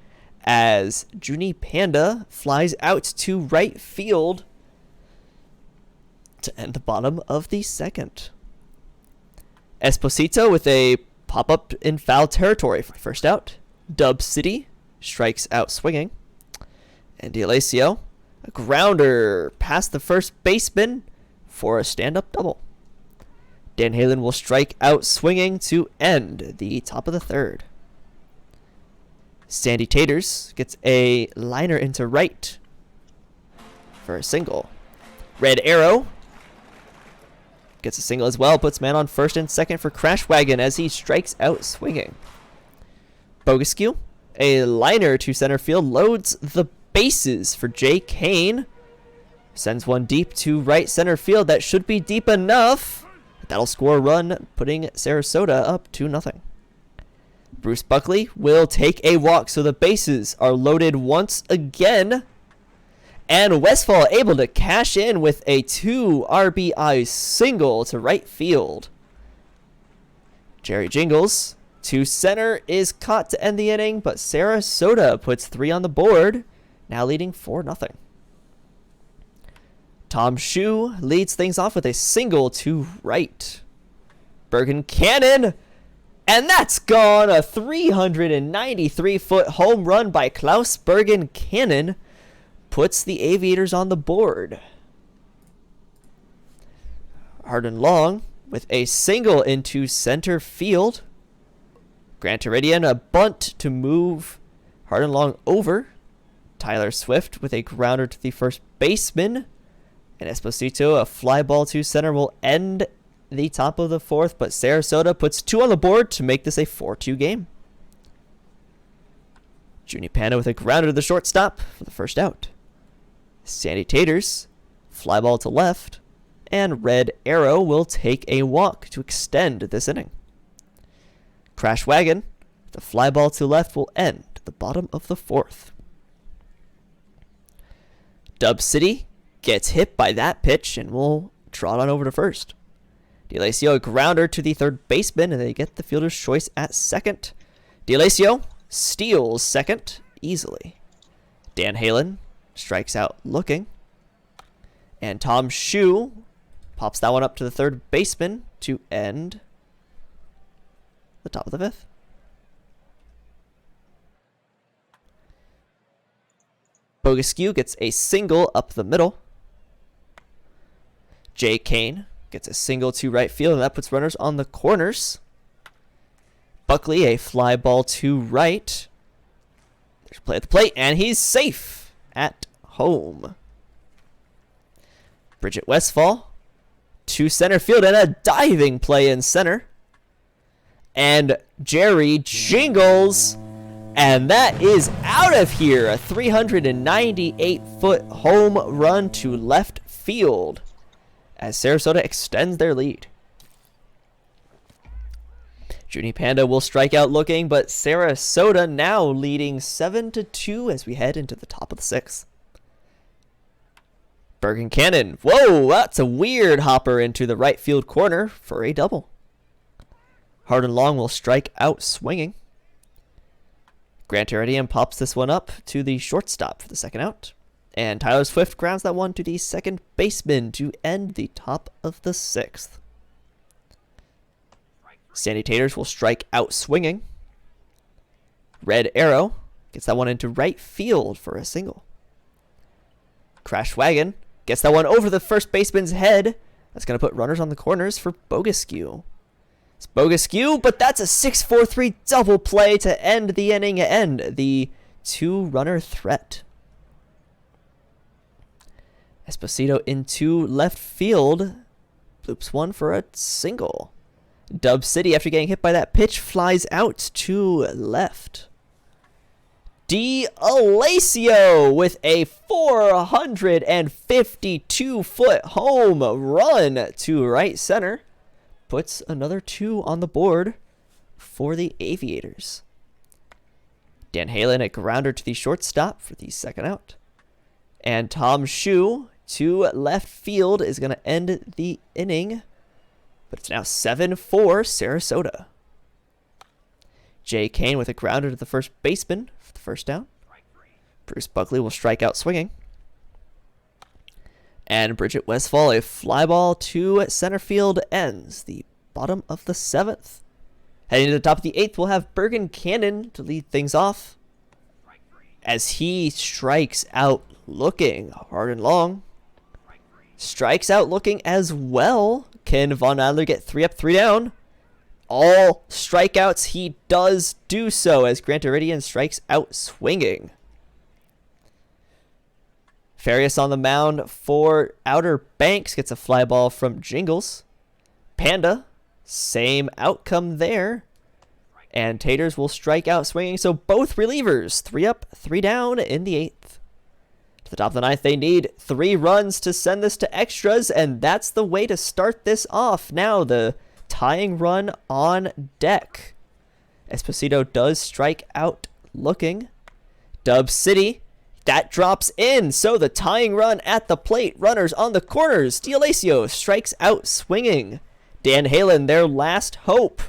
as Junie Panda flies out to right field to end the bottom of the second. Esposito with a pop-up in foul territory for first out. Dub City strikes out swinging. And D'Alessio, a grounder past the first baseman for a stand-up double. Dan Halen will strike out swinging to end the top of the third. Sandy Taters gets a liner into right for a single. Red Arrow gets a single as well, puts man on first and second for Crash Wagon as he strikes out swinging. Bogaskew, a liner to center field, loads the bases for Jay Kane. Sends one deep to right center field. That should be deep enough. That'll score a run, putting Sarasota up 2-0. Bruce Buckley will take a walk, so the bases are loaded once again. And Westfall able to cash in with a 2 RBI single to right field. Jerry Jingles to center is caught to end the inning, but Sarasota puts 3 on the board, now leading 4-0. Tom Shu leads things off with a single to right. Bergen Cannon, and that's gone. A 393-foot home run by Klaus Bergen Cannon puts the Aviators on the board. Hard and Long with a single into center field. Grant Iridian, a bunt to move Hard and Long over. Tyler Swift with a grounder to the first baseman. And Esposito, a fly ball to center, will end the top of the fourth, but Sarasota puts 2 on the board to make this a 4-2 game. Junie Panda with a grounder to the shortstop for the first out. Sandy Taters, fly ball to left, and Red Arrow will take a walk to extend this inning. Crash Wagon, the fly ball to left, will end the bottom of the fourth. Dub City gets hit by that pitch and will trot on over to first. D'Alessio, a grounder to the third baseman, and they get the fielder's choice at second. D'Alessio steals second easily. Dan Halen strikes out looking. And Tom Shu pops that one up to the third baseman to end the top of the fifth. Bogaskew gets a single up the middle. Jay Kane gets a single to right field, and that puts runners on the corners. Buckley, a fly ball to right. There's a play at the plate, and he's safe at home. Bridget Westfall to center field, and a diving play in center. And Jerry Jingles, and that is out of here. A 398-foot home run to left field as Sarasota extends their lead. Junie Panda will strike out looking, but Sarasota now leading 7-2 as we head into the top of the sixth. Bergen Cannon, whoa, that's a weird hopper into the right field corner for a double. Hard and Long will strike out swinging. Grant Iridian pops this one up to the shortstop for the second out. And Tyler Swift grounds that one to the second baseman to end the top of the 6th. Sandy Taters will strike out swinging. Red Arrow gets that one into right field for a single. Crash Wagon gets that one over the first baseman's head. That's going to put runners on the corners for Bogaskew. It's Bogaskew, but that's a 6-4-3 double play to end the inning and the 2-runner threat. Esposito into left field. Bloops one for a single. Dub City, after getting hit by that pitch, flies out to left. D'Alessio with a 452-foot home run to right center. Puts another 2 on the board for the Aviators. Dan Halen a grounder to the shortstop for the second out. And Tom Shue to left field is going to end the inning. But it's now 7-4 Sarasota. Jay Kane with a grounder to the first baseman for the first down. Bruce Buckley will strike out swinging. And Bridget Westfall, a fly ball to center field, ends the bottom of the 7th. Heading to the top of the 8th, we'll have Bergen Cannon to lead things off as he strikes out looking hard and long. Strikes out looking as well. Can Von Adler get 3 up, 3 down? All strikeouts, he does do so as Grant Iridian strikes out swinging. Farias on the mound for Outer Banks gets a fly ball from Jingles. Panda, same outcome there. And Taters will strike out swinging, so both relievers 3 up, 3 down in the 8th. To the top of the 9th, they need 3 runs to send this to extras, and that's the way to start this off. Now the tying run on deck. Esposito does strike out looking. Dub City, that drops in, so the tying run at the plate. Runners on the corners. D'Alessio strikes out swinging. Dan Halen, their last hope.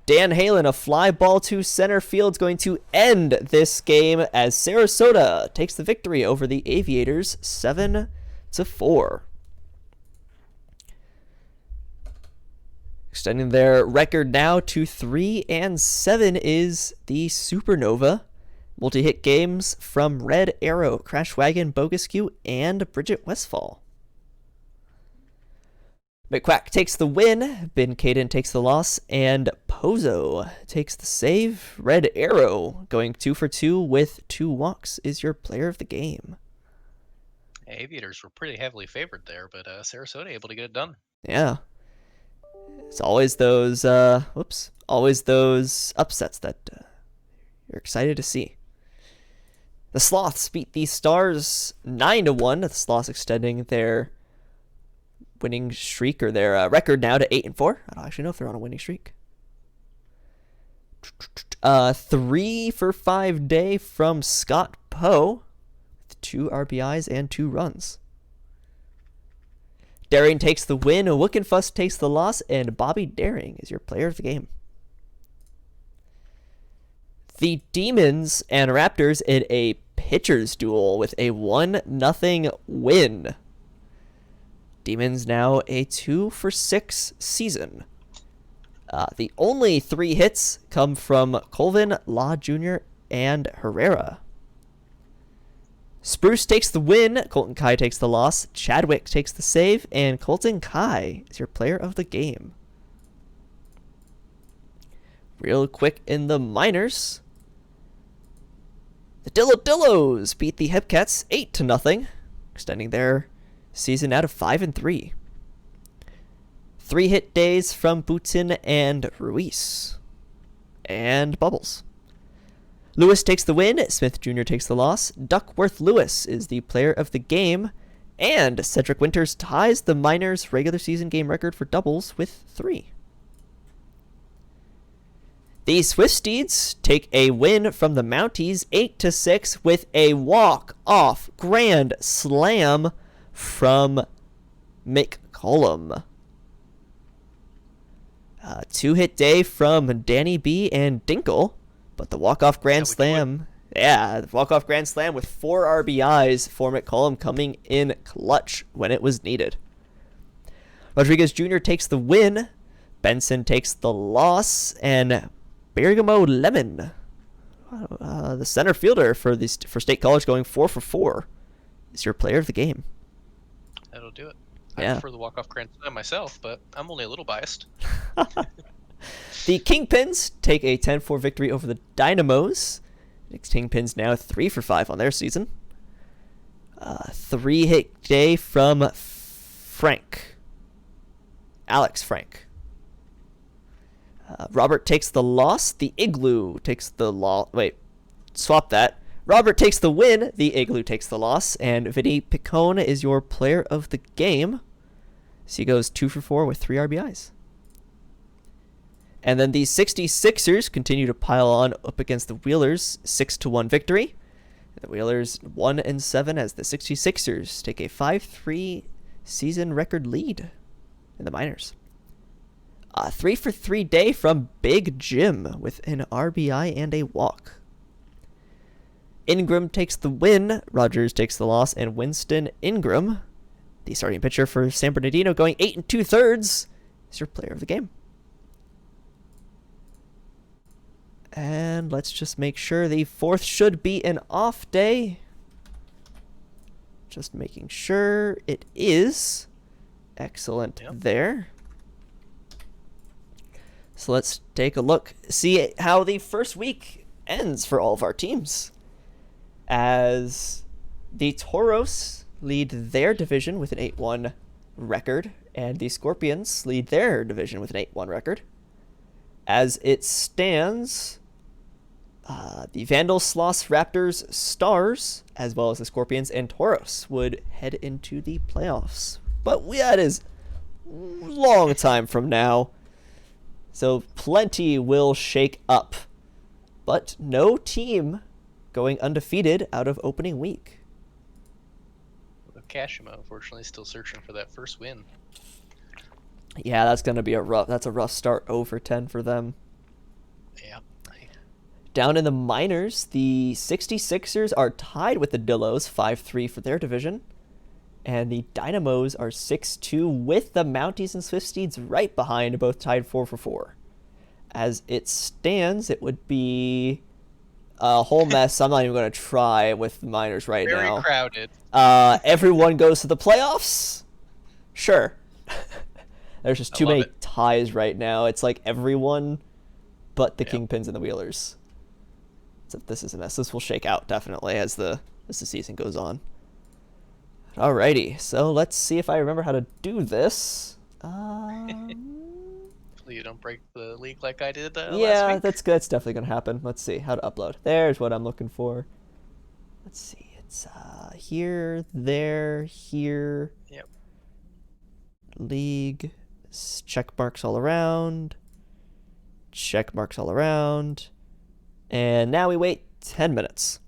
Dan Halen, a fly ball to center field, is going to end this game as Sarasota takes the victory over the Aviators 7-4. Extending their record now to 3-7 is the Supernova. Multi-hit games from Red Arrow, Crash Wagon, Bogaskew, and Bridget Westfall. McQuack takes the win, Ben Caden takes the loss, and Pozo takes the save. Red Arrow going 2 for 2 with 2 walks is your player of the game. Aviators were pretty heavily favored there, but Sarasota able to get it done. Yeah. It's always those always those upsets that you're excited to see. The Sloths beat the Stars 9-1. The Sloths extending their winning streak, or their record now, to 8-4. I don't actually know if they're on a winning streak. 3 for 5 day from Scott Poe with 2 RBIs and 2 runs. Daring takes the win, Wickenfuss takes the loss, and Bobby Daring is your player of the game. The Demons and Raptors in a pitcher's duel with a 1-0 win. Demons now a 2 for 6 season. The only 3 hits come from Colvin, Law Jr., and Herrera. Spruce takes the win, Colton Kai takes the loss, Chadwick takes the save, and Colton Kai is your player of the game. Real quick in the minors, the Dillos beat the Hepcats 8-0, extending their season out of 5-3. 3 hit days from Boutin and Ruiz. And Bubbles. Lewis takes the win, Smith Jr. takes the loss, Duckworth Lewis is the player of the game, and Cedric Winters ties the minors' regular season game record for doubles with 3. The Swifsteeds take a win from the Mounties 8-6 with a walk-off grand slam from McCollum. 2-hit day from Danny B and Dinkle, but the walk-off grand slam Yeah, walk-off grand slam with 4 RBIs for McCollum, coming in clutch when it was needed. Rodriguez Jr. takes the win. Benson takes the loss. And Bergamo Lemon, the center fielder for State College, going 4 for 4, is your player of the game. That'll do it. Yeah. I prefer the walk-off grand slam myself, but I'm only a little biased. The Kingpins take a 10-4 victory over the Dynamos. The Kingpins now 3 for 5 on their season. 3-hit day from Frank. Alex Frank. Robert takes the loss. The Igloo takes the loss. Wait, swap that. Robert takes the win. The Igloo takes the loss. And Vinny Picone is your player of the game. So he goes 2 for 4 with 3 RBIs. And then the 66ers continue to pile on up against the Wheelers, 6-1 victory. The Wheelers 1-7 as the 66ers take a 5-3 season record lead in the minors. 3 for 3 day from Big Jim with an RBI and a walk. Ingram takes the win, Rogers takes the loss, and Winston Ingram, the starting pitcher for San Bernardino, going 8 2/3, is your player of the game. And let's just make sure the 4th should be an off day. Just making sure it is. Excellent there. So let's take a look, see how the first week ends for all of our teams. As the Toros lead their division with an 8-1 record, and the Scorpions lead their division with an 8-1 record. As it stands, the Vandals, Sloths, Raptors, Stars, as well as the Scorpions and Toros would head into the playoffs. But that is a long time from now. So plenty will shake up. But no team going undefeated out of opening week. Kashima, unfortunately, still searching for that first win. Yeah, that's going to be a rough start, 0 for 10 for them. Yeah. Down in the minors, the 66ers are tied with the Dillos, 5-3 for their division. And the Dynamos are 6-2 with the Mounties and Swifties right behind, both tied 4 for 4. As it stands, it would be a whole mess. I'm not even going to try with the minors right now. Very crowded. Everyone goes to the playoffs? Sure. There's just too many ties right now. It's like everyone but the Kingpins and the Wheelers. So this is a mess. This will shake out definitely as the season goes on. Alrighty, so let's see if I remember how to do this. You don't break the league like I did last Yeah, week. that's good. That's definitely gonna happen. Let's see how to upload. There's what I'm looking for. Let's see. It's here, there, here. Yep. League. Check marks all around. Check marks all around. And now we wait 10 minutes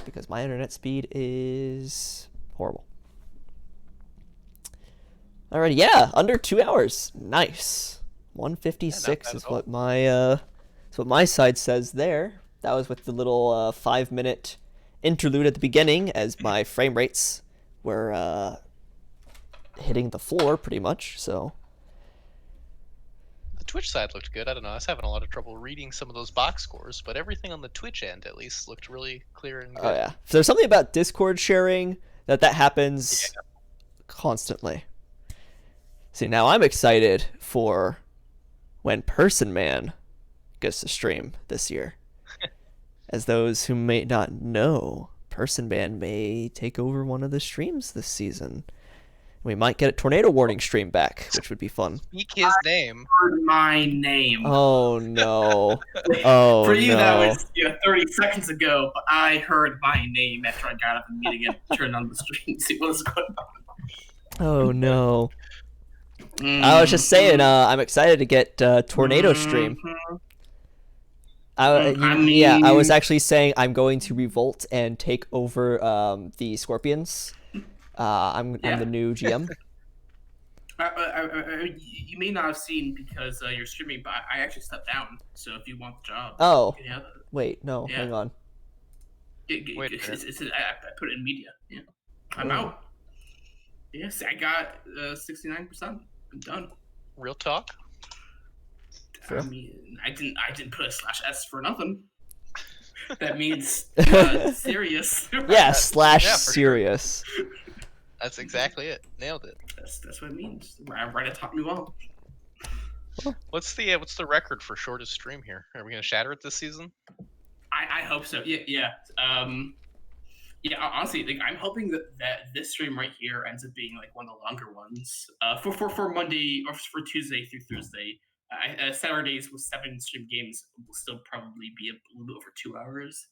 because my internet speed is horrible. Alrighty, yeah, under 2 hours. Nice. 156 is what my side says there. That was with the little 5-minute interlude at the beginning as my frame rates were hitting the floor pretty much. So the Twitch side looked good. I don't know. I was having a lot of trouble reading some of those box scores, but everything on the Twitch end at least looked really clear and good. Oh yeah. So there's something about Discord sharing that happens constantly. See, now I'm excited for when Person Man gets to stream this year. As those who may not know, Person Man may take over one of the streams this season. We might get a tornado warning stream back, which would be fun. Speak his name. Heard my name. Oh no! Oh For you, no! that was 30 seconds ago. But I heard my name after I got up and meeting and turned on the stream to see what was going on. Oh no! I was just saying, I'm excited to get Tornado Stream. I was actually saying I'm going to revolt and take over the Scorpions. I'm the new GM. You may not have seen because you're streaming, but I actually stepped down. So if you want the job, Oh, you can have it. wait, no, Yeah. hang on. Wait a minute. I put it in media. Yeah, I'm out. Yes, I got 69%. I'm done. Real talk. Sure. I mean, I didn't put a /s for nothing. That means serious. Yeah, Yeah, slash for sure. serious. That's exactly it. Nailed it. That's what it means. Right at top me well. What's the record for shortest stream here? Are we gonna shatter it this season? I hope so. Yeah. Yeah, honestly, like I'm hoping that this stream right here ends up being like one of the longer ones. For Monday or for Tuesday through Thursday. Saturdays with 7 stream games will still probably be a little bit over 2 hours.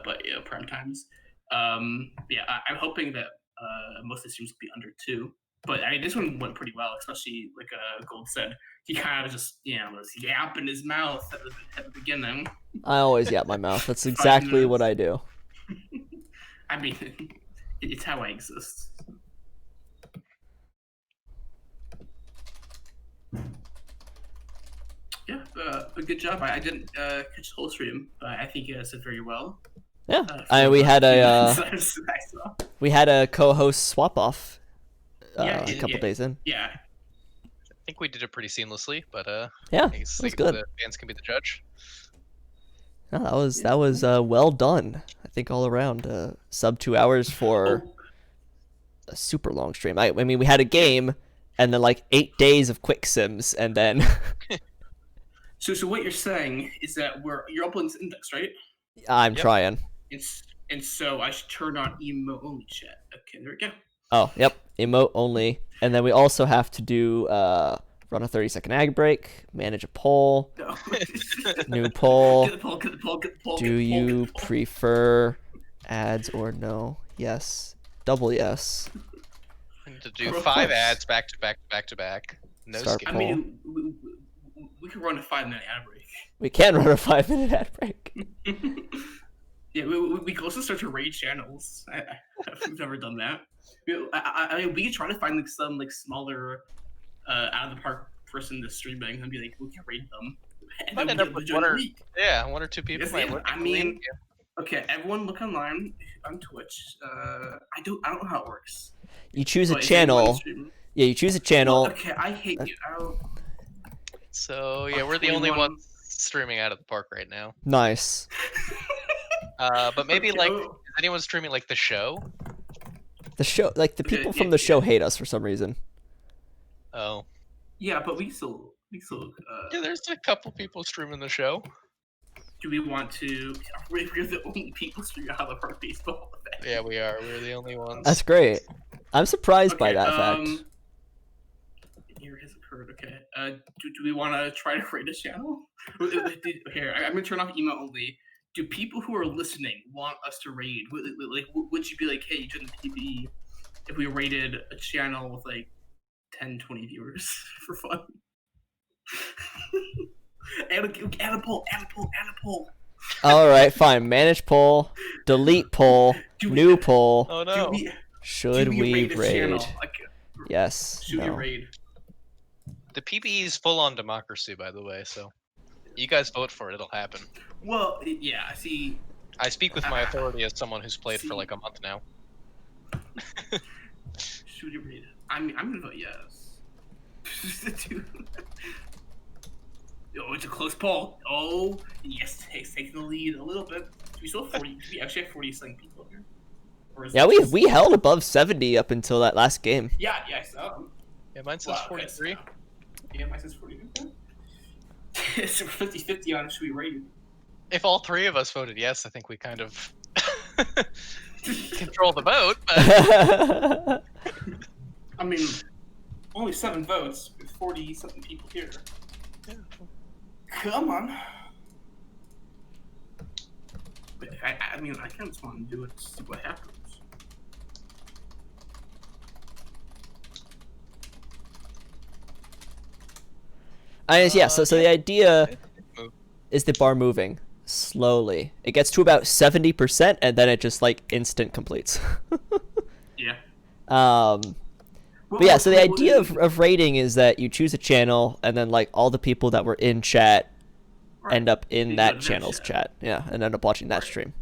But prime times. Yeah, I'm hoping that most of the streams will be under 2. But I mean, this one went pretty well, especially like Gold said. He kind of just was yapping his mouth at the beginning. I always yap my mouth. That's exactly what I do. I mean, it's how I exist. Yeah, a good job. I didn't catch the whole stream, but I think you guys did very well. Yeah, we had a co-host swap off a couple days in. Yeah. I think we did it pretty seamlessly, but Yeah, I it guess was good. the fans can be the judge. No, that was well done. I think all around sub 2 hours for a super long stream. I mean, we had a game and then like 8 days of quick sims, and then. So what you're saying is that you're up on this index, right? I'm trying. And so I should turn on emote only chat. Okay, there we go. Oh, yep, emote only, and then we also have to do run a 30-second ag break, manage a poll, No. new poll. Get the poll. Get the poll. Do you prefer ads or no? Yes, double yes. We need to do Of 5 course. ads back to back. No Start skip. I mean, we could run a 5-minute ad break. We can run a 5-minute ad break. Yeah, we can also start to raid channels. We've never done that. I mean, we could try to find like some like smaller out of the park person that's streaming and be like, we can raid them. And Might then end we up with join one the or league. one or two people. Yes, might yeah, win. I mean, okay, everyone look online on Twitch. I don't know how it works. You choose a But if anyone channel. stream- Yeah, you choose a channel. Well, okay, I hate you. So yeah, we're the only 21. ones streaming out of the park right now. Nice. But maybe Okay, like, oh. is anyone streaming like the show? The show, like the people from the show, hate us for some reason. Oh, Yeah, but we still. yeah. There's a couple people streaming the show. Do we want to? We're the only people streaming out of the park baseball. Yeah, we are. We're the only ones. That's great. I'm surprised by Okay, that fact. Here has occurred. Okay. Do we want to try to raid a channel? Here, I'm gonna turn off email only. Do people who are listening want us to raid? Like, would you be like, hey, join the PBE if we raided a channel with like 10, 20 viewers for fun? Add a poll. All right, fine. Manage poll, delete poll, new poll. Oh no. Should we a raid? channel? Like, Yes. should we No. raid? The PBE is full on democracy, by the way. So, you guys vote for it; it'll happen. Well, yeah. See, I speak with my authority as someone who's played for like a month now. should we raid? I'm gonna vote yes. Oh, it's a close poll. Oh, yes, taking the lead a little bit. We still have 40. We actually have 40-something people here. Or is Yeah, this- we held above 70 up until that last game. Yeah, I saw. Yeah, mine says Wow, okay, 43. so- Yeah, mine says 43. So we're 50-50 on should we rate it. If all 3 of us voted yes, I think we kind of control the vote. But I mean, only 7 votes with 40-something people here. Come on. But I mean, I kind of just want to do it to see what happens. Yeah, so the idea is the bar moving slowly. It gets to about 70% and then it just like instant completes. Yeah. But yeah, so the idea of rating is that you choose a channel and then like all the people that were in chat end up in They go that to their channel's chat. Yeah, and end up watching that stream.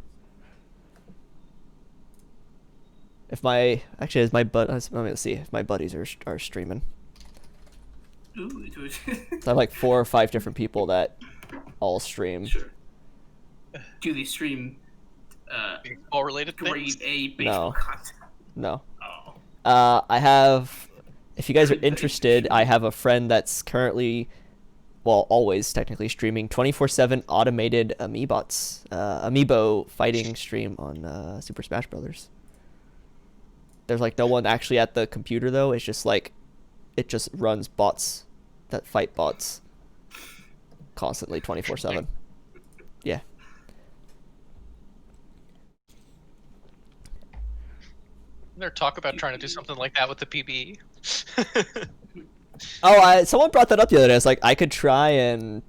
If my actually, is my let me see if my buddies are streaming. Ooh, So I have like 4 or 5 different people that all stream. Sure. Do they stream Baseball related grade things. A baseball No. content? No. Oh. I have. If you guys are interested, I have a friend that's currently, well, always technically streaming 24/7 automated amiibo fighting stream on Super Smash Brothers. There's like no one actually at the computer though. It's just like, it just runs bots that fight bots constantly 24/7. Yeah. There talk about trying to do something like that with the PBE. Oh, someone brought that up the other day. It's like I could try and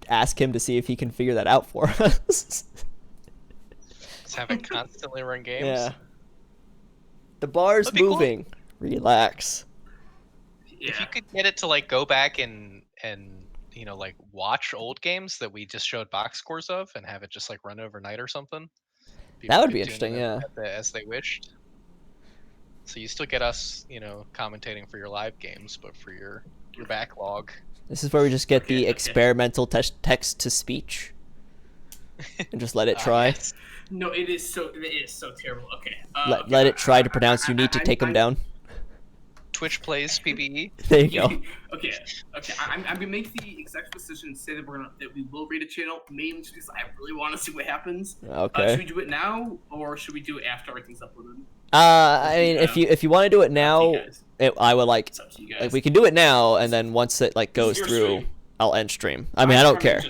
ask him to see if he can figure that out for us. Just have it constantly run games. Yeah. The bar's That'd be cool. moving. Relax. Yeah. If you could get it to like go back and you know, like watch old games that we just showed box scores of and have it just like run overnight or something. People That would could be tune interesting, in yeah. as they wished. So you still get us, you know, commentating for your live games, but for your backlog. This is where we just get the Okay. experimental text to speech and just let it try. Yes. No, it is so terrible. Okay. Let it try to pronounce. You need to take them down. Twitch plays PBE. There you go. Okay. I'm gonna make the executive decision and say that we will raid a channel, mainly because I really want to see what happens. Okay. Should we do it now or should we do it after everything's uploaded? I mean, if you want to do it now, I would like It's up to you guys. we can do it now, and then once it like goes Your through, stream. I'll end stream. I mean, I don't care.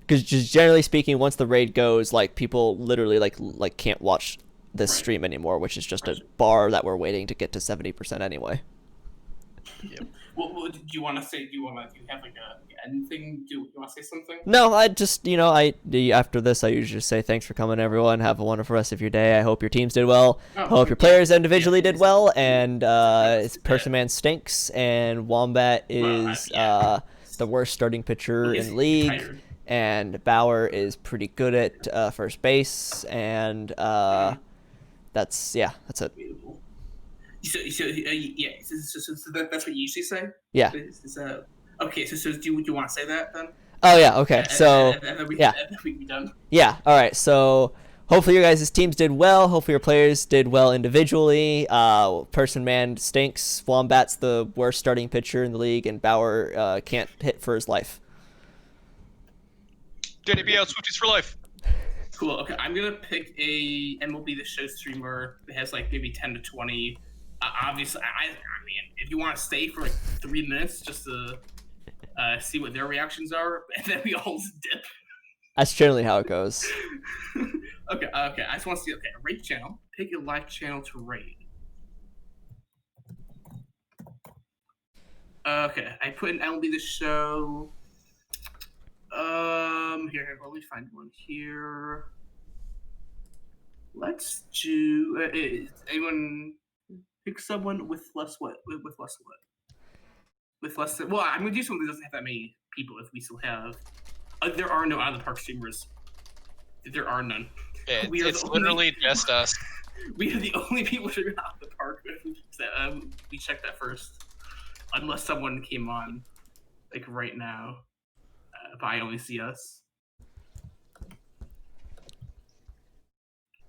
Because just generally speaking, once the raid goes, like people literally like can't watch this Right. stream anymore, which is just a bar that we're waiting to get to 70% anyway. Yep. Well, do you want to say? Do you have like a end thing? Do you want to say something? No, I just after this I usually just say thanks for coming, everyone. Have a wonderful rest of your day. I hope your teams did well. Oh, Hope your players individually yeah, did well, and Person Man stinks, and Wombat is the worst starting pitcher in the league. Tired. And Bauer is pretty good at first base, and that's it. Beautiful. So that's what you usually say? Yeah. Okay, so do you want to say that then? Oh yeah. Okay. So And then we be done. yeah. All right. So hopefully your guys' teams did well. Hopefully your players did well individually. Person Man stinks. Wombat's the worst starting pitcher in the league, and Bauer can't hit for his life. JDB out, Swifties for life. Cool. Okay, I'm gonna pick a MLB The Show streamer that has like maybe 10 to 20. Obviously, I mean, if you want to stay for like 3 minutes just to see what their reactions are, and then we all just dip. That's generally how it goes. Okay. I just want to see. Okay, a raid channel. Pick a live channel to raid. Okay, I put in MLB The Show. Here, let me find one here. Let's do. Anyone pick someone with less what? With less what? With less. Well, I'm gonna do something that doesn't have that many people. If we still have, there are no out of the park streamers. There are none. It's literally just us. We are the only people streaming out of the park. We checked that first, unless someone came on, like right now. But I only see us.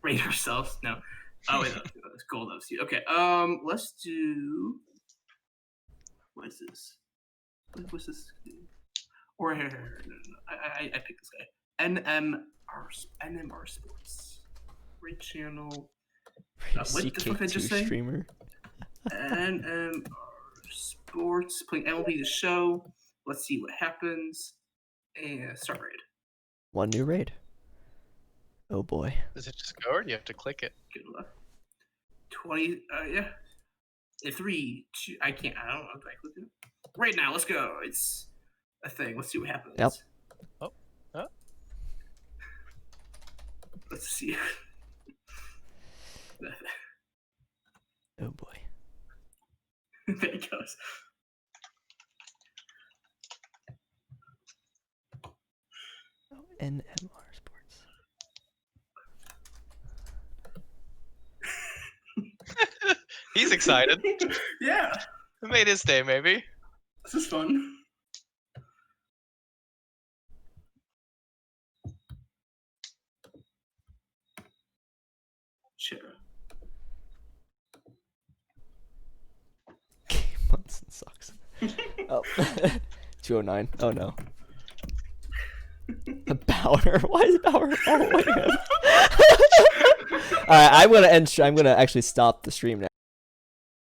Rate ourselves? No. Oh wait, that's gold. That was you. Okay. Let's do. What is this? What's this? Or here. No. I picked this guy. NMR Sports. Great channel. What the fuck did I just say? Streamer. NMR Sports playing MLB The Show. Let's see what happens. And start raid. One new raid. Oh boy. Does it just go, or do you have to click it? Good luck. 20. Yeah. 3, 2. I can't. I don't know. Do I click it? Right now. Let's go. It's a thing. Let's see what happens. Yep. Oh. Let's see. Oh boy. There he goes. NMR Sports. He's excited. Yeah, It made his day, maybe. this is fun. Shit. Munson sucks. Oh. 209. Oh no. Bauer. Why is Bauer following him? Alright, I'm gonna actually stop the stream now.